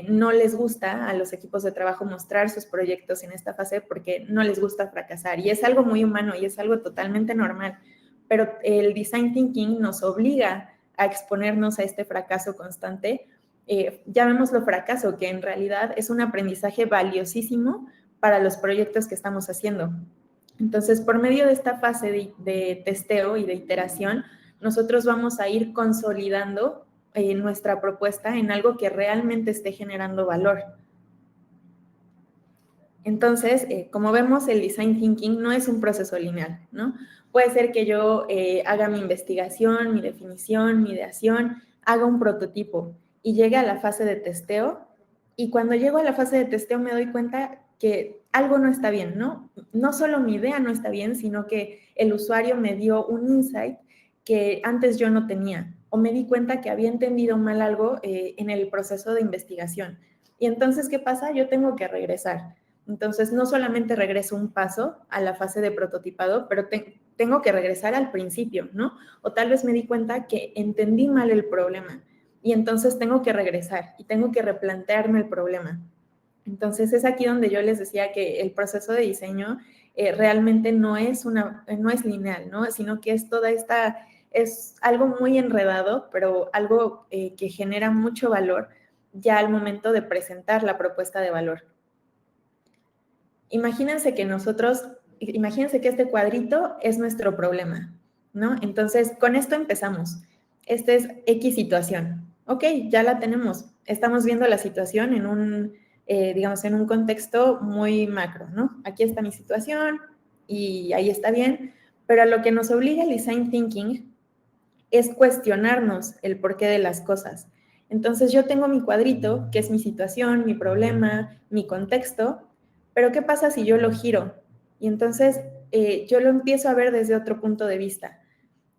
S1: no les gusta a los equipos de trabajo mostrar sus proyectos en esta fase porque no les gusta fracasar. Y es algo muy humano y es algo totalmente normal. Pero el design thinking nos obliga a exponernos a este fracaso constante. Llamémoslo fracaso, que en realidad es un aprendizaje valiosísimo para los proyectos que estamos haciendo. Entonces, por medio de esta fase de testeo y de iteración, nosotros vamos a ir consolidando nuestra propuesta en algo que realmente esté generando valor. Entonces, como vemos, el design thinking no es un proceso lineal, ¿no? Puede ser que yo haga mi investigación, mi definición, mi ideación, haga un prototipo y llegue a la fase de testeo, y cuando llego a la fase de testeo me doy cuenta que algo no está bien, ¿no? No solo mi idea no está bien, sino que el usuario me dio un insight que antes yo no tenía, o me di cuenta que había entendido mal algo en el proceso de investigación. Y entonces, ¿qué pasa? Yo tengo que regresar. Entonces, no solamente regreso un paso a la fase de prototipado, pero tengo que regresar al principio, ¿no? O tal vez me di cuenta que entendí mal el problema y entonces tengo que regresar y tengo que replantearme el problema. Entonces, es aquí donde yo les decía que el proceso de diseño realmente no es lineal, ¿no? Sino que es algo muy enredado, pero algo que genera mucho valor ya al momento de presentar la propuesta de valor. Imagínense que este cuadrito es nuestro problema, ¿no? Entonces, con esto empezamos. Esta es X situación. Ok, ya la tenemos. Estamos viendo la situación en un contexto muy macro, ¿no? Aquí está mi situación y ahí está bien, pero a lo que nos obliga el design thinking es cuestionarnos el porqué de las cosas. Entonces, yo tengo mi cuadrito, que es mi situación, mi problema, mi contexto, pero ¿qué pasa si yo lo giro? Y entonces yo lo empiezo a ver desde otro punto de vista,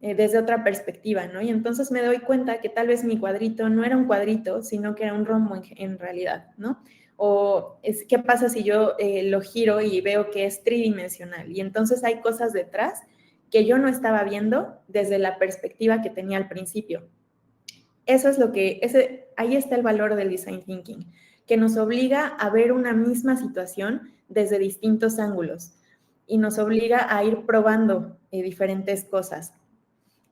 S1: desde otra perspectiva, ¿no? Y entonces me doy cuenta que tal vez mi cuadrito no era un cuadrito, sino que era un rombo en realidad, ¿no? O ¿qué pasa si yo lo giro y veo que es tridimensional? Y entonces hay cosas detrás que yo no estaba viendo desde la perspectiva que tenía al principio. Eso es ahí está el valor del design thinking, que nos obliga a ver una misma situación desde distintos ángulos y nos obliga a ir probando diferentes cosas.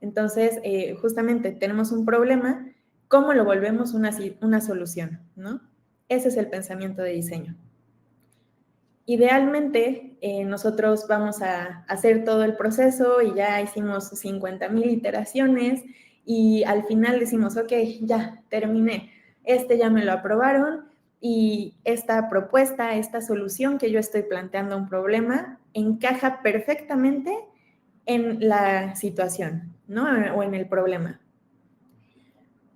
S1: Entonces, justamente tenemos un problema, ¿cómo lo volvemos una solución? ¿No? Ese es el pensamiento de diseño. Idealmente, nosotros vamos a hacer todo el proceso y ya hicimos 50,000 iteraciones y al final decimos, ok, ya terminé, ya me lo aprobaron y esta propuesta, esta solución que yo estoy planteando a un problema encaja perfectamente en la situación, ¿no? O en el problema.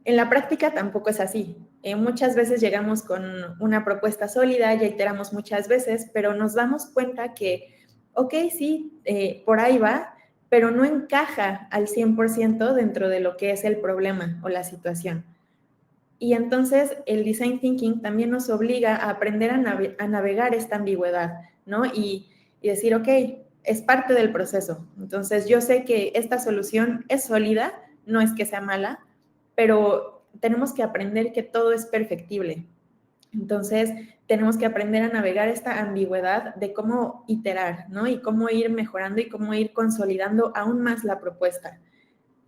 S1: En la práctica tampoco es así. Muchas veces llegamos con una propuesta sólida, ya iteramos muchas veces, pero nos damos cuenta que, ok, sí, por ahí va, pero no encaja al 100% dentro de lo que es el problema o la situación. Y entonces el design thinking también nos obliga a aprender a navegar esta ambigüedad, ¿no? Y decir, ok, es parte del proceso. Entonces yo sé que esta solución es sólida, no es que sea mala, pero tenemos que aprender que todo es perfectible. Entonces, tenemos que aprender a navegar esta ambigüedad de cómo iterar, ¿no? Y cómo ir mejorando y cómo ir consolidando aún más la propuesta.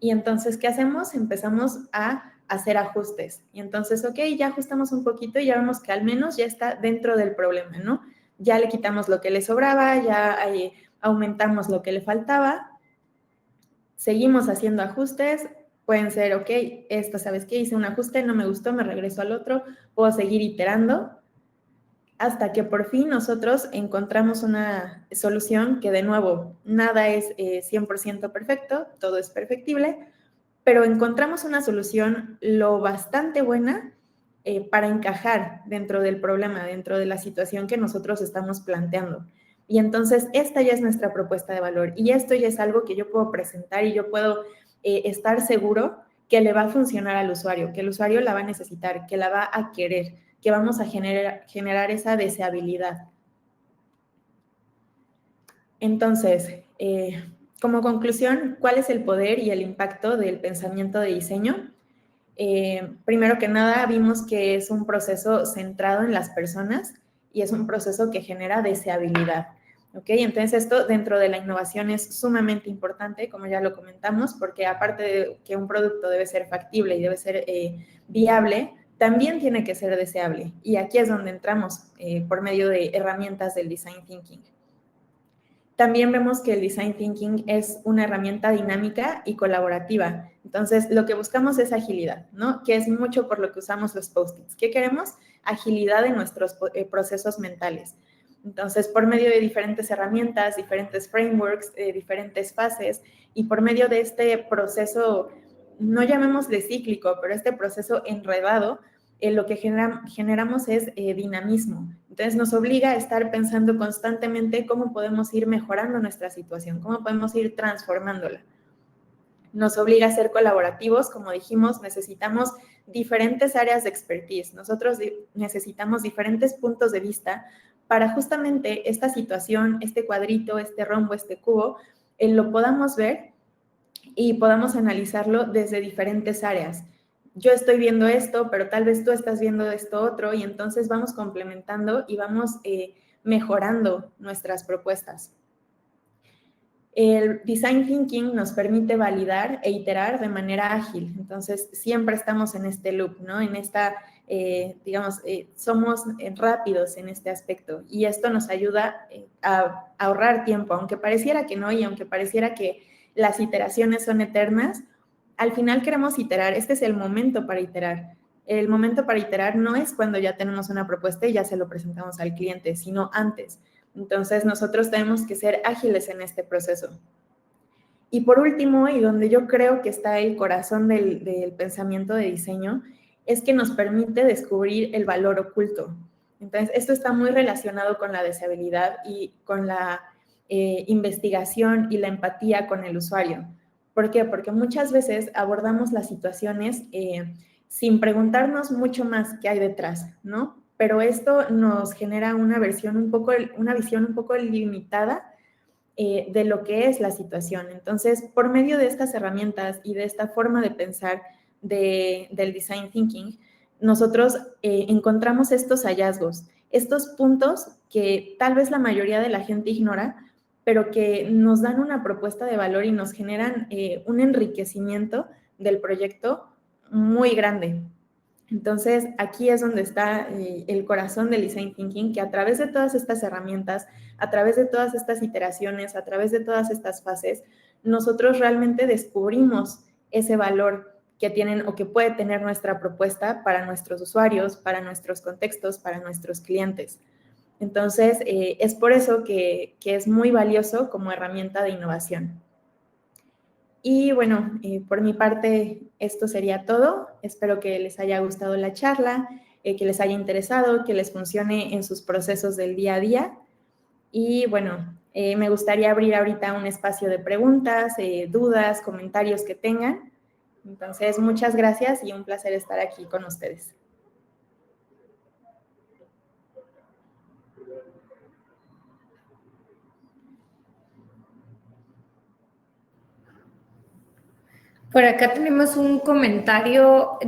S1: Y entonces, ¿qué hacemos? Empezamos a hacer ajustes. Y entonces, ok, ya ajustamos un poquito y ya vemos que al menos ya está dentro del problema, ¿no? Ya le quitamos lo que le sobraba, ya aumentamos lo que le faltaba. Seguimos haciendo ajustes. Pueden ser, ok, ¿sabes qué? Hice un ajuste, no me gustó, me regreso al otro. Puedo seguir iterando hasta que por fin nosotros encontramos una solución que, de nuevo, nada es 100% perfecto, todo es perfectible, pero encontramos una solución lo bastante buena para encajar dentro del problema, dentro de la situación que nosotros estamos planteando. Y entonces esta ya es nuestra propuesta de valor y esto ya es algo que yo puedo presentar y yo puedo estar seguro que le va a funcionar al usuario, que el usuario la va a necesitar, que la va a querer, que vamos a generar esa deseabilidad. Entonces, como conclusión, ¿cuál es el poder y el impacto del pensamiento de diseño? Primero que nada, vimos que es un proceso centrado en las personas y es un proceso que genera deseabilidad. ¿Ok? Entonces, esto dentro de la innovación es sumamente importante, como ya lo comentamos, porque aparte de que un producto debe ser factible y debe ser viable, también tiene que ser deseable. Y aquí es donde entramos por medio de herramientas del design thinking. También vemos que el design thinking es una herramienta dinámica y colaborativa. Entonces, lo que buscamos es agilidad, ¿no? Que es mucho por lo que usamos los post-its. ¿Qué queremos? Agilidad en nuestros procesos mentales. Entonces, por medio de diferentes herramientas, diferentes frameworks, diferentes fases, y por medio de este proceso, no llamémosle cíclico, pero este proceso enredado, lo que generamos es dinamismo. Entonces nos obliga a estar pensando constantemente cómo podemos ir mejorando nuestra situación, cómo podemos ir transformándola. Nos obliga a ser colaborativos, como dijimos, necesitamos diferentes áreas de expertise. Nosotros necesitamos diferentes puntos de vista para justamente esta situación, este cuadrito, este rombo, este cubo, lo podamos ver y podamos analizarlo desde diferentes áreas. Yo estoy viendo esto, pero tal vez tú estás viendo esto otro, y entonces vamos complementando y vamos mejorando nuestras propuestas. El design thinking nos permite validar e iterar de manera ágil, entonces siempre estamos en este loop, ¿no? En esta, somos rápidos en este aspecto, y esto nos ayuda a ahorrar tiempo, aunque pareciera que no, y aunque pareciera que las iteraciones son eternas, al final queremos iterar, este es el momento para iterar. El momento para iterar no es cuando ya tenemos una propuesta y ya se lo presentamos al cliente, sino antes. Entonces, nosotros tenemos que ser ágiles en este proceso. Y por último, y donde yo creo que está el corazón del pensamiento de diseño, es que nos permite descubrir el valor oculto. Entonces, esto está muy relacionado con la deseabilidad y con la investigación y la empatía con el usuario. ¿Por qué? Porque muchas veces abordamos las situaciones sin preguntarnos mucho más qué hay detrás, ¿no? Pero esto nos genera una visión un poco limitada de lo que es la situación. Entonces, por medio de estas herramientas y de esta forma de pensar del design thinking, nosotros encontramos estos hallazgos, estos puntos que tal vez la mayoría de la gente ignora, pero que nos dan una propuesta de valor y nos generan un enriquecimiento del proyecto muy grande. Entonces, aquí es donde está el corazón del design thinking, que a través de todas estas herramientas, a través de todas estas iteraciones, a través de todas estas fases, nosotros realmente descubrimos ese valor que tienen o que puede tener nuestra propuesta para nuestros usuarios, para nuestros contextos, para nuestros clientes. Entonces, es por eso que es muy valioso como herramienta de innovación. Y bueno, por mi parte, esto sería todo. Espero que les haya gustado la charla, que les haya interesado, que les funcione en sus procesos del día a día. Y bueno, me gustaría abrir ahorita un espacio de preguntas, dudas, comentarios que tengan. Entonces, muchas gracias y un placer estar aquí con ustedes.
S2: Por acá tenemos un comentario,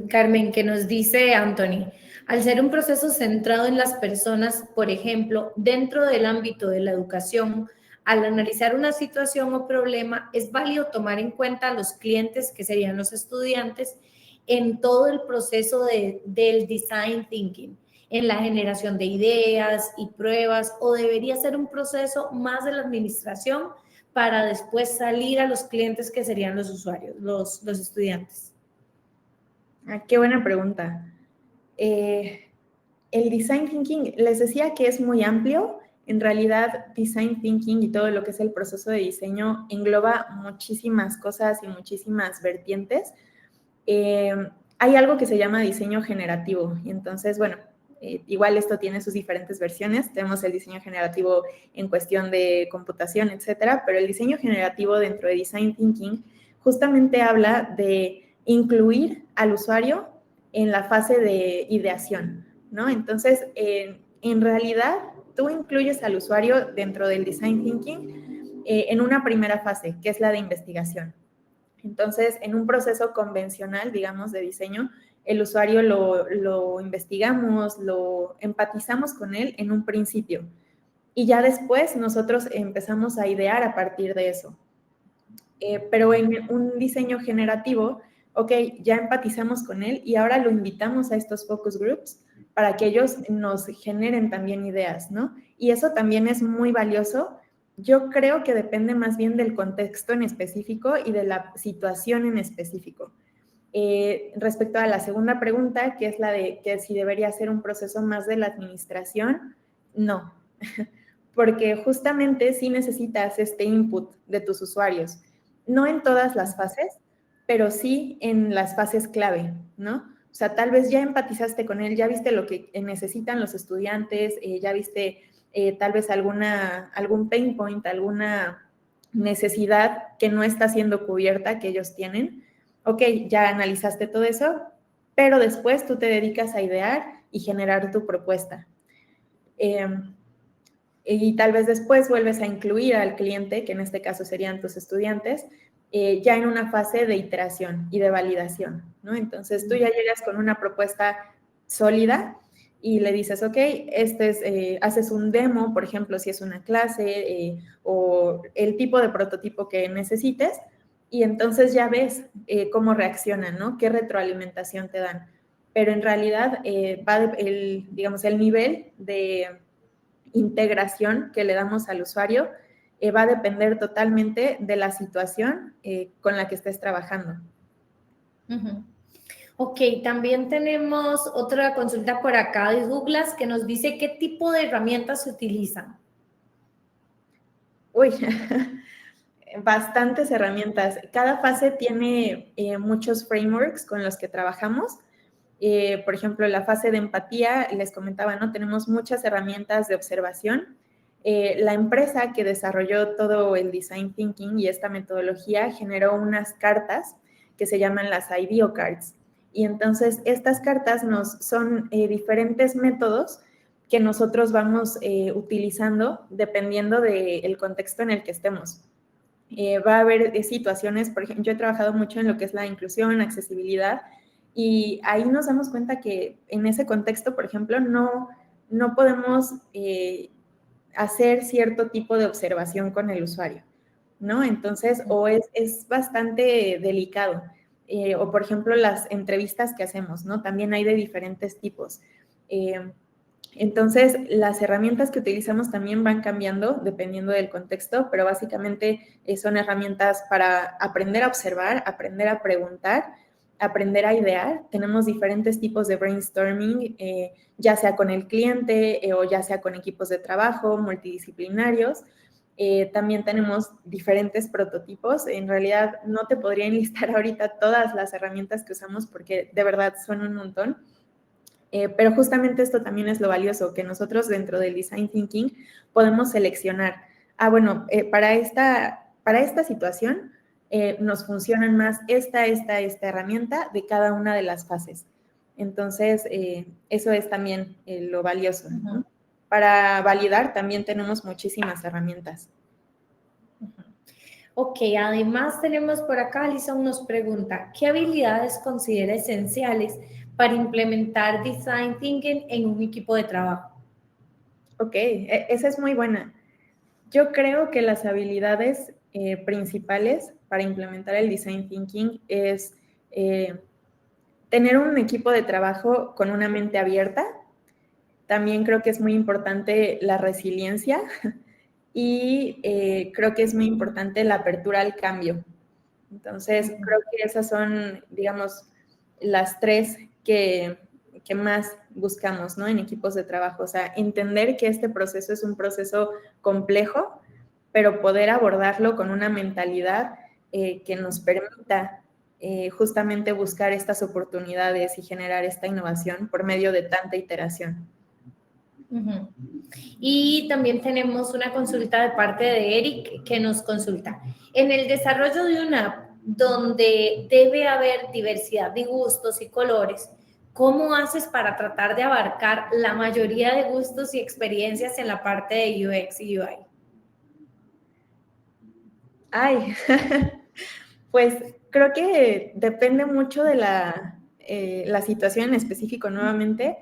S2: Carmen, que nos dice Anthony, al ser un proceso centrado en las personas, por ejemplo, dentro del ámbito de la educación, al analizar una situación o problema, es válido tomar en cuenta a los clientes, que serían los estudiantes, en todo el proceso del design thinking, en la generación de ideas y pruebas, o debería ser un proceso más de la administración para después salir a los clientes que serían los usuarios, los estudiantes?
S1: Qué buena pregunta. El design thinking, les decía que es muy amplio. En realidad, design thinking y todo lo que es el proceso de diseño engloba muchísimas cosas y muchísimas vertientes. Hay algo que se llama diseño generativo, y entonces, bueno, igual esto tiene sus diferentes versiones. Tenemos el diseño generativo en cuestión de computación, etcétera, pero el diseño generativo dentro de design thinking justamente habla de incluir al usuario en la fase de ideación, ¿no? Entonces, en realidad, tú incluyes al usuario dentro del design thinking en una primera fase, que es la de investigación. Entonces, en un proceso convencional, digamos, de diseño, el usuario lo investigamos, lo empatizamos con él en un principio, y ya después nosotros empezamos a idear a partir de eso. Pero en un diseño generativo, ok, ya empatizamos con él y ahora lo invitamos a estos focus groups para que ellos nos generen también ideas, ¿no? Y eso también es muy valioso. Yo creo que depende más bien del contexto en específico y de la situación en específico. Respecto a la segunda pregunta, que es la de que si debería ser un proceso más de la administración, no, porque justamente sí necesitas este input de tus usuarios. No en todas las fases, pero sí en las fases clave, ¿no? O sea, tal vez ya empatizaste con él, ya viste lo que necesitan los estudiantes, ya viste tal vez algún pain point, alguna necesidad que no está siendo cubierta que ellos tienen. Ok, ya analizaste todo eso, pero después tú te dedicas a idear y generar tu propuesta. Y tal vez después vuelves a incluir al cliente, que en este caso serían tus estudiantes, ya en una fase de iteración y de validación, ¿no? Entonces tú ya llegas con una propuesta sólida y le dices, ok, haces un demo, por ejemplo, si es una clase o el tipo de prototipo que necesites, y entonces ya ves cómo reaccionan, ¿no? Qué retroalimentación te dan. Pero en realidad digamos, el nivel de integración que le damos al usuario va a depender totalmente de la situación con la que estés trabajando.
S2: Ok, también tenemos otra consulta por acá de Douglas que nos dice qué tipo de herramientas se utilizan.
S1: Uy, bastantes herramientas. Cada fase tiene muchos frameworks con los que trabajamos. Por ejemplo, la fase de empatía, les comentaba, ¿no? Tenemos muchas herramientas de observación. La empresa que desarrolló todo el Design Thinking y esta metodología generó unas cartas que se llaman las IDEO Cards. Y entonces estas cartas son diferentes métodos que nosotros vamos utilizando dependiendo del contexto en el que estemos. Va a haber situaciones, por ejemplo, yo he trabajado mucho en lo que es la inclusión, accesibilidad, y ahí nos damos cuenta que en ese contexto, por ejemplo, no podemos hacer cierto tipo de observación con el usuario, ¿no? Entonces, o es bastante delicado. O, por ejemplo, las entrevistas que hacemos, ¿no? También hay de diferentes tipos. Entonces, las herramientas que utilizamos también van cambiando dependiendo del contexto, pero básicamente son herramientas para aprender a observar, aprender a preguntar, aprender a idear. Tenemos diferentes tipos de brainstorming, ya sea con el cliente o ya sea con equipos de trabajo multidisciplinarios. También tenemos diferentes prototipos. En realidad, no te podría enlistar ahorita todas las herramientas que usamos porque de verdad son un montón. Pero justamente esto también es lo valioso, que nosotros dentro del Design Thinking podemos seleccionar, bueno, para esta situación nos funcionan más esta herramienta de cada una de las fases. Entonces, eso es también lo valioso, ¿no? Para validar también tenemos muchísimas herramientas.
S2: Ok, además tenemos por acá, Alison nos pregunta, ¿qué habilidades considera esenciales para implementar Design Thinking en un equipo de trabajo?
S1: Ok, esa es muy buena. Yo creo que las habilidades principales para implementar el Design Thinking es tener un equipo de trabajo con una mente abierta. También creo que es muy importante la resiliencia y creo que es muy importante la apertura al cambio. Entonces, creo que esas son, digamos, las tres que más buscamos, ¿no? En equipos de trabajo. O sea, entender que este proceso es un proceso complejo, pero poder abordarlo con una mentalidad que nos permita justamente buscar estas oportunidades y generar esta innovación por medio de tanta iteración.
S2: Y también tenemos una consulta de parte de Eric que nos consulta. En el desarrollo de una app donde debe haber diversidad de gustos y colores, ¿cómo haces para tratar de abarcar la mayoría de gustos y experiencias en la parte de UX y UI?
S1: Ay, pues creo que depende mucho de la situación en específico nuevamente.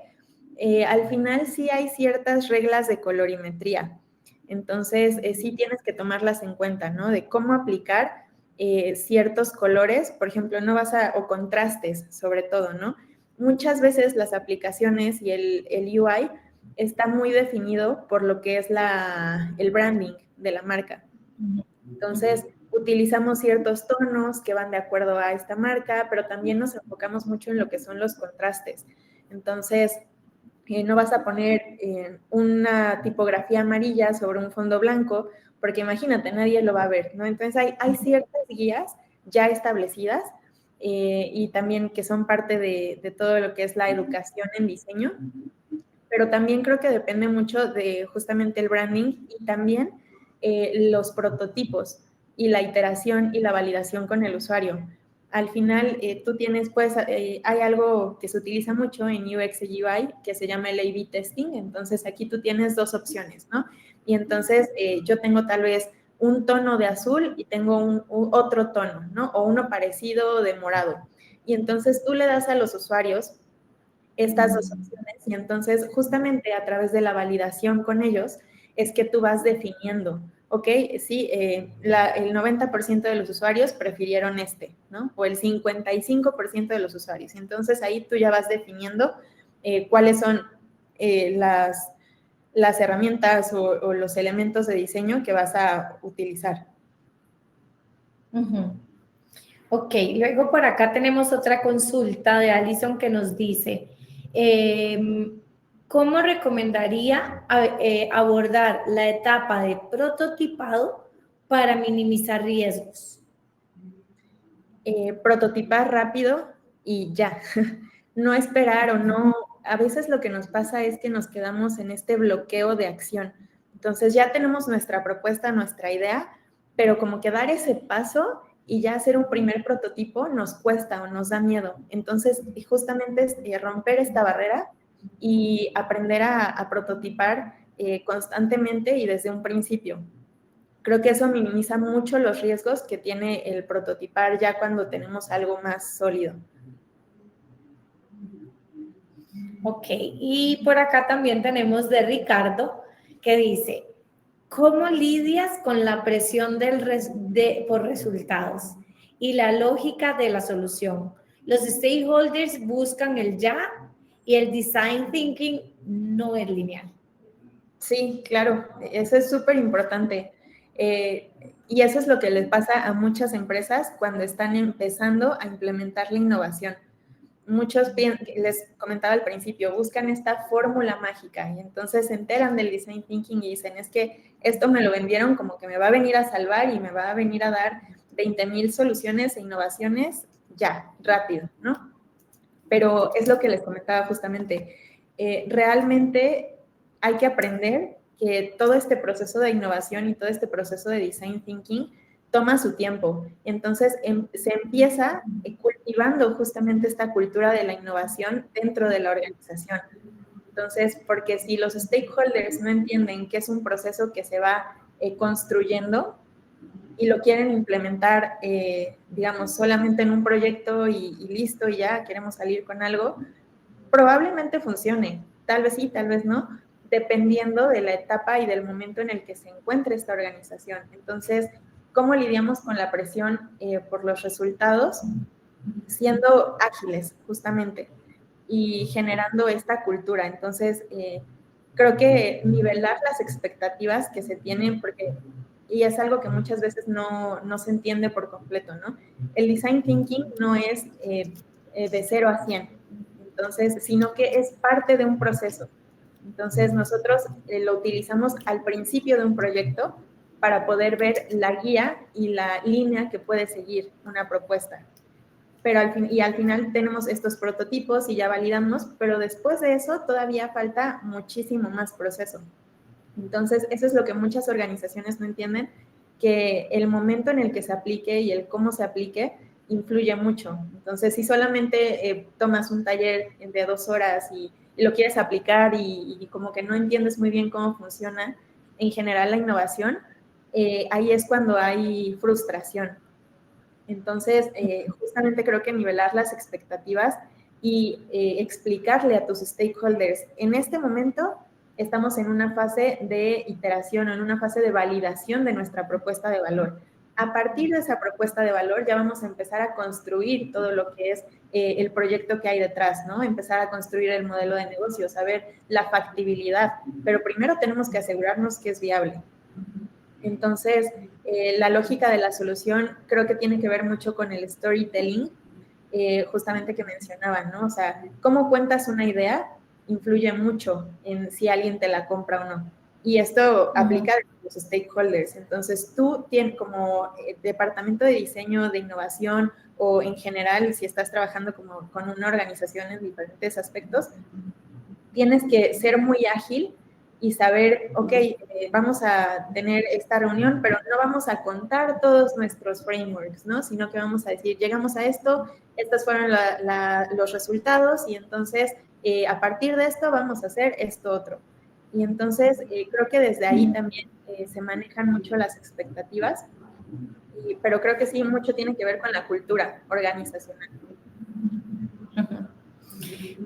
S1: Al final sí hay ciertas reglas de colorimetría. Entonces, sí tienes que tomarlas en cuenta, ¿no? De cómo aplicar ciertos colores, por ejemplo, o contrastes sobre todo, ¿no? Muchas veces las aplicaciones y el UI está muy definido por lo que es el branding de la marca. Entonces, utilizamos ciertos tonos que van de acuerdo a esta marca, pero también nos enfocamos mucho en lo que son los contrastes. Entonces, no vas a poner una tipografía amarilla sobre un fondo blanco, porque imagínate, nadie lo va a ver, ¿no? Entonces, hay ciertas guías ya establecidas y también que son parte de todo lo que es la educación en diseño, pero también creo que depende mucho de justamente el branding y también los prototipos y la iteración y la validación con el usuario. al final tú tienes, pues, hay algo que se utiliza mucho en UX y UI que se llama el A/B testing. Entonces, aquí tú tienes dos opciones, ¿no? Y entonces yo tengo tal vez un tono de azul y tengo otro tono, ¿no? O uno parecido de morado. Y entonces tú le das a los usuarios estas dos opciones y entonces justamente a través de la validación con ellos es que tú vas definiendo, ok, sí, el 90% de los usuarios prefirieron este, ¿no? O el 55% de los usuarios. Entonces ahí tú ya vas definiendo cuáles son las herramientas o los elementos de diseño que vas a utilizar.
S2: Ok, luego por acá tenemos otra consulta de Alison que nos dice, ¿cómo recomendaría abordar la etapa de prototipado para minimizar riesgos?
S1: Prototipar rápido y ya, no esperar o no. A veces lo que nos pasa es que nos quedamos en este bloqueo de acción. Entonces ya tenemos nuestra propuesta, nuestra idea, pero como que dar ese paso y ya hacer un primer prototipo nos cuesta o nos da miedo. Entonces, justamente es romper esta barrera y aprender a prototipar constantemente y desde un principio. Creo que eso minimiza mucho los riesgos que tiene el prototipar ya cuando tenemos algo más sólido.
S2: Ok, y por acá también tenemos de Ricardo que dice, ¿cómo lidias con la presión por resultados y la lógica de la solución? Los stakeholders buscan el ya y el design thinking no es lineal.
S1: Sí, claro, eso es súper importante. Y eso es lo que les pasa a muchas empresas cuando están empezando a implementar la innovación. Muchos, les comentaba al principio, buscan esta fórmula mágica y entonces se enteran del design thinking y dicen, es que esto me lo vendieron como que me va a venir a salvar y me va a venir a dar 20,000 soluciones e innovaciones ya, rápido, ¿no? Pero es lo que les comentaba justamente. Realmente hay que aprender que todo este proceso de innovación y todo este proceso de design thinking toma su tiempo. Entonces, se empieza cultivando justamente esta cultura de la innovación dentro de la organización. Entonces, porque si los stakeholders no entienden que es un proceso que se va construyendo y lo quieren implementar, digamos, solamente en un proyecto y listo, y ya queremos salir con algo, probablemente funcione. Tal vez sí, tal vez no, dependiendo de la etapa y del momento en el que se encuentre esta organización. Entonces, ¿cómo lidiamos con la presión por los resultados? Siendo ágiles, justamente, y generando esta cultura. Entonces, creo que nivelar las expectativas que se tienen, porque, y es algo que muchas veces no se entiende por completo, ¿no? El design thinking no es de 0 a 100, entonces, sino que es parte de un proceso. Entonces, nosotros lo utilizamos al principio de un proyecto para poder ver la guía y la línea que puede seguir una propuesta. Pero al final tenemos estos prototipos y ya validamos, pero después de eso todavía falta muchísimo más proceso. Entonces, eso es lo que muchas organizaciones no entienden, que el momento en el que se aplique y el cómo se aplique influye mucho. Entonces, si solamente tomas un taller de 2 horas y lo quieres aplicar y como que no entiendes muy bien cómo funciona en general la innovación, ahí es cuando hay frustración. Entonces, justamente creo que nivelar las expectativas y explicarle a tus stakeholders, en este momento estamos en una fase de iteración, en una fase de validación de nuestra propuesta de valor. A partir de esa propuesta de valor ya vamos a empezar a construir todo lo que es el proyecto que hay detrás, ¿no? Empezar a construir el modelo de negocio, saber la factibilidad, pero primero tenemos que asegurarnos que es viable. Entonces, la lógica de la solución creo que tiene que ver mucho con el storytelling, justamente que mencionaban, ¿no? O sea, cómo cuentas una idea influye mucho en si alguien te la compra o no. Y esto aplica a los stakeholders. Entonces, tú tienes como departamento de diseño, de innovación o en general, si estás trabajando como con una organización en diferentes aspectos, tienes que ser muy ágil y saber, ok, vamos a tener esta reunión, pero no vamos a contar todos nuestros frameworks, ¿no? Sino que vamos a decir, llegamos a esto, estos fueron los resultados y entonces a partir de esto vamos a hacer esto otro. Y entonces creo que desde ahí también se manejan mucho las expectativas, pero creo que sí, mucho tiene que ver con la cultura organizacional.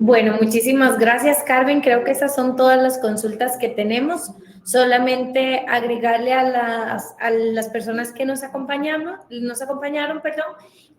S2: Bueno, muchísimas gracias, Carmen. Creo que esas son todas las consultas que tenemos. Solamente agregarle a las personas que nos acompañaron,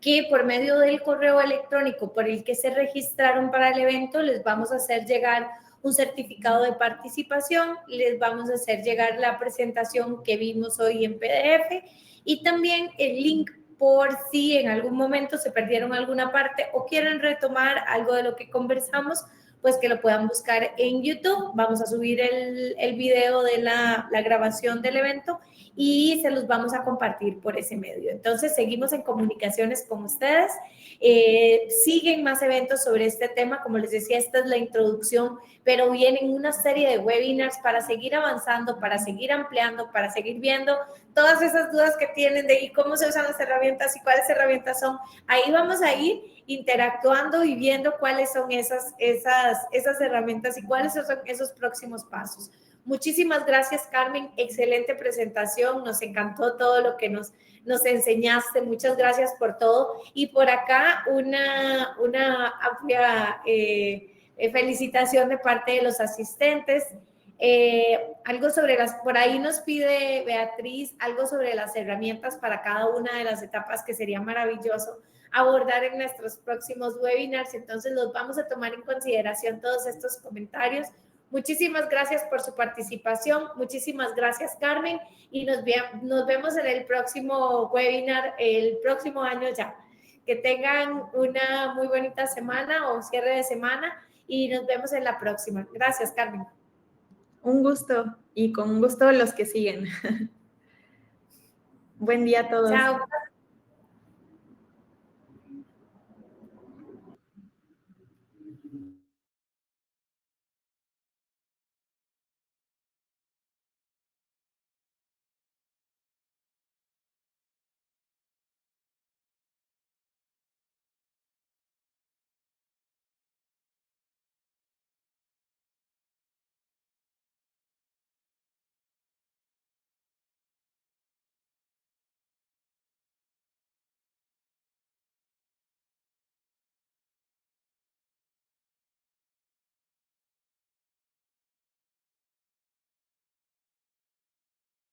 S2: que por medio del correo electrónico por el que se registraron para el evento, les vamos a hacer llegar un certificado de participación, les vamos a hacer llegar la presentación que vimos hoy en PDF y también el link por si en algún momento se perdieron alguna parte o quieren retomar algo de lo que conversamos, pues que lo puedan buscar en YouTube. Vamos a subir el video de la grabación del evento y se los vamos a compartir por ese medio. Entonces, seguimos en comunicaciones con ustedes. Siguen más eventos sobre este tema. Como les decía, esta es la introducción, pero vienen una serie de webinars para seguir avanzando, para seguir ampliando, para seguir viendo todas esas dudas que tienen de cómo se usan las herramientas y cuáles herramientas son. Ahí vamos a ir interactuando y viendo cuáles son esas herramientas y cuáles son esos próximos pasos. Muchísimas gracias, Carmen. Excelente presentación. Nos encantó todo lo que nos enseñaste. Muchas gracias por todo. Y por acá una amplia felicitación de parte de los asistentes. Algo sobre por ahí nos pide Beatriz, algo sobre las herramientas para cada una de las etapas que sería maravilloso abordar en nuestros próximos webinars. Entonces los vamos a tomar en consideración todos estos comentarios. Muchísimas gracias por su participación. Muchísimas gracias, Carmen. Y nos vemos en el próximo webinar, el próximo año ya. Que tengan una muy bonita semana o cierre de semana y nos vemos en la próxima. Gracias, Carmen.
S1: Un gusto y con gusto los que siguen. Buen día a todos.
S2: Chao.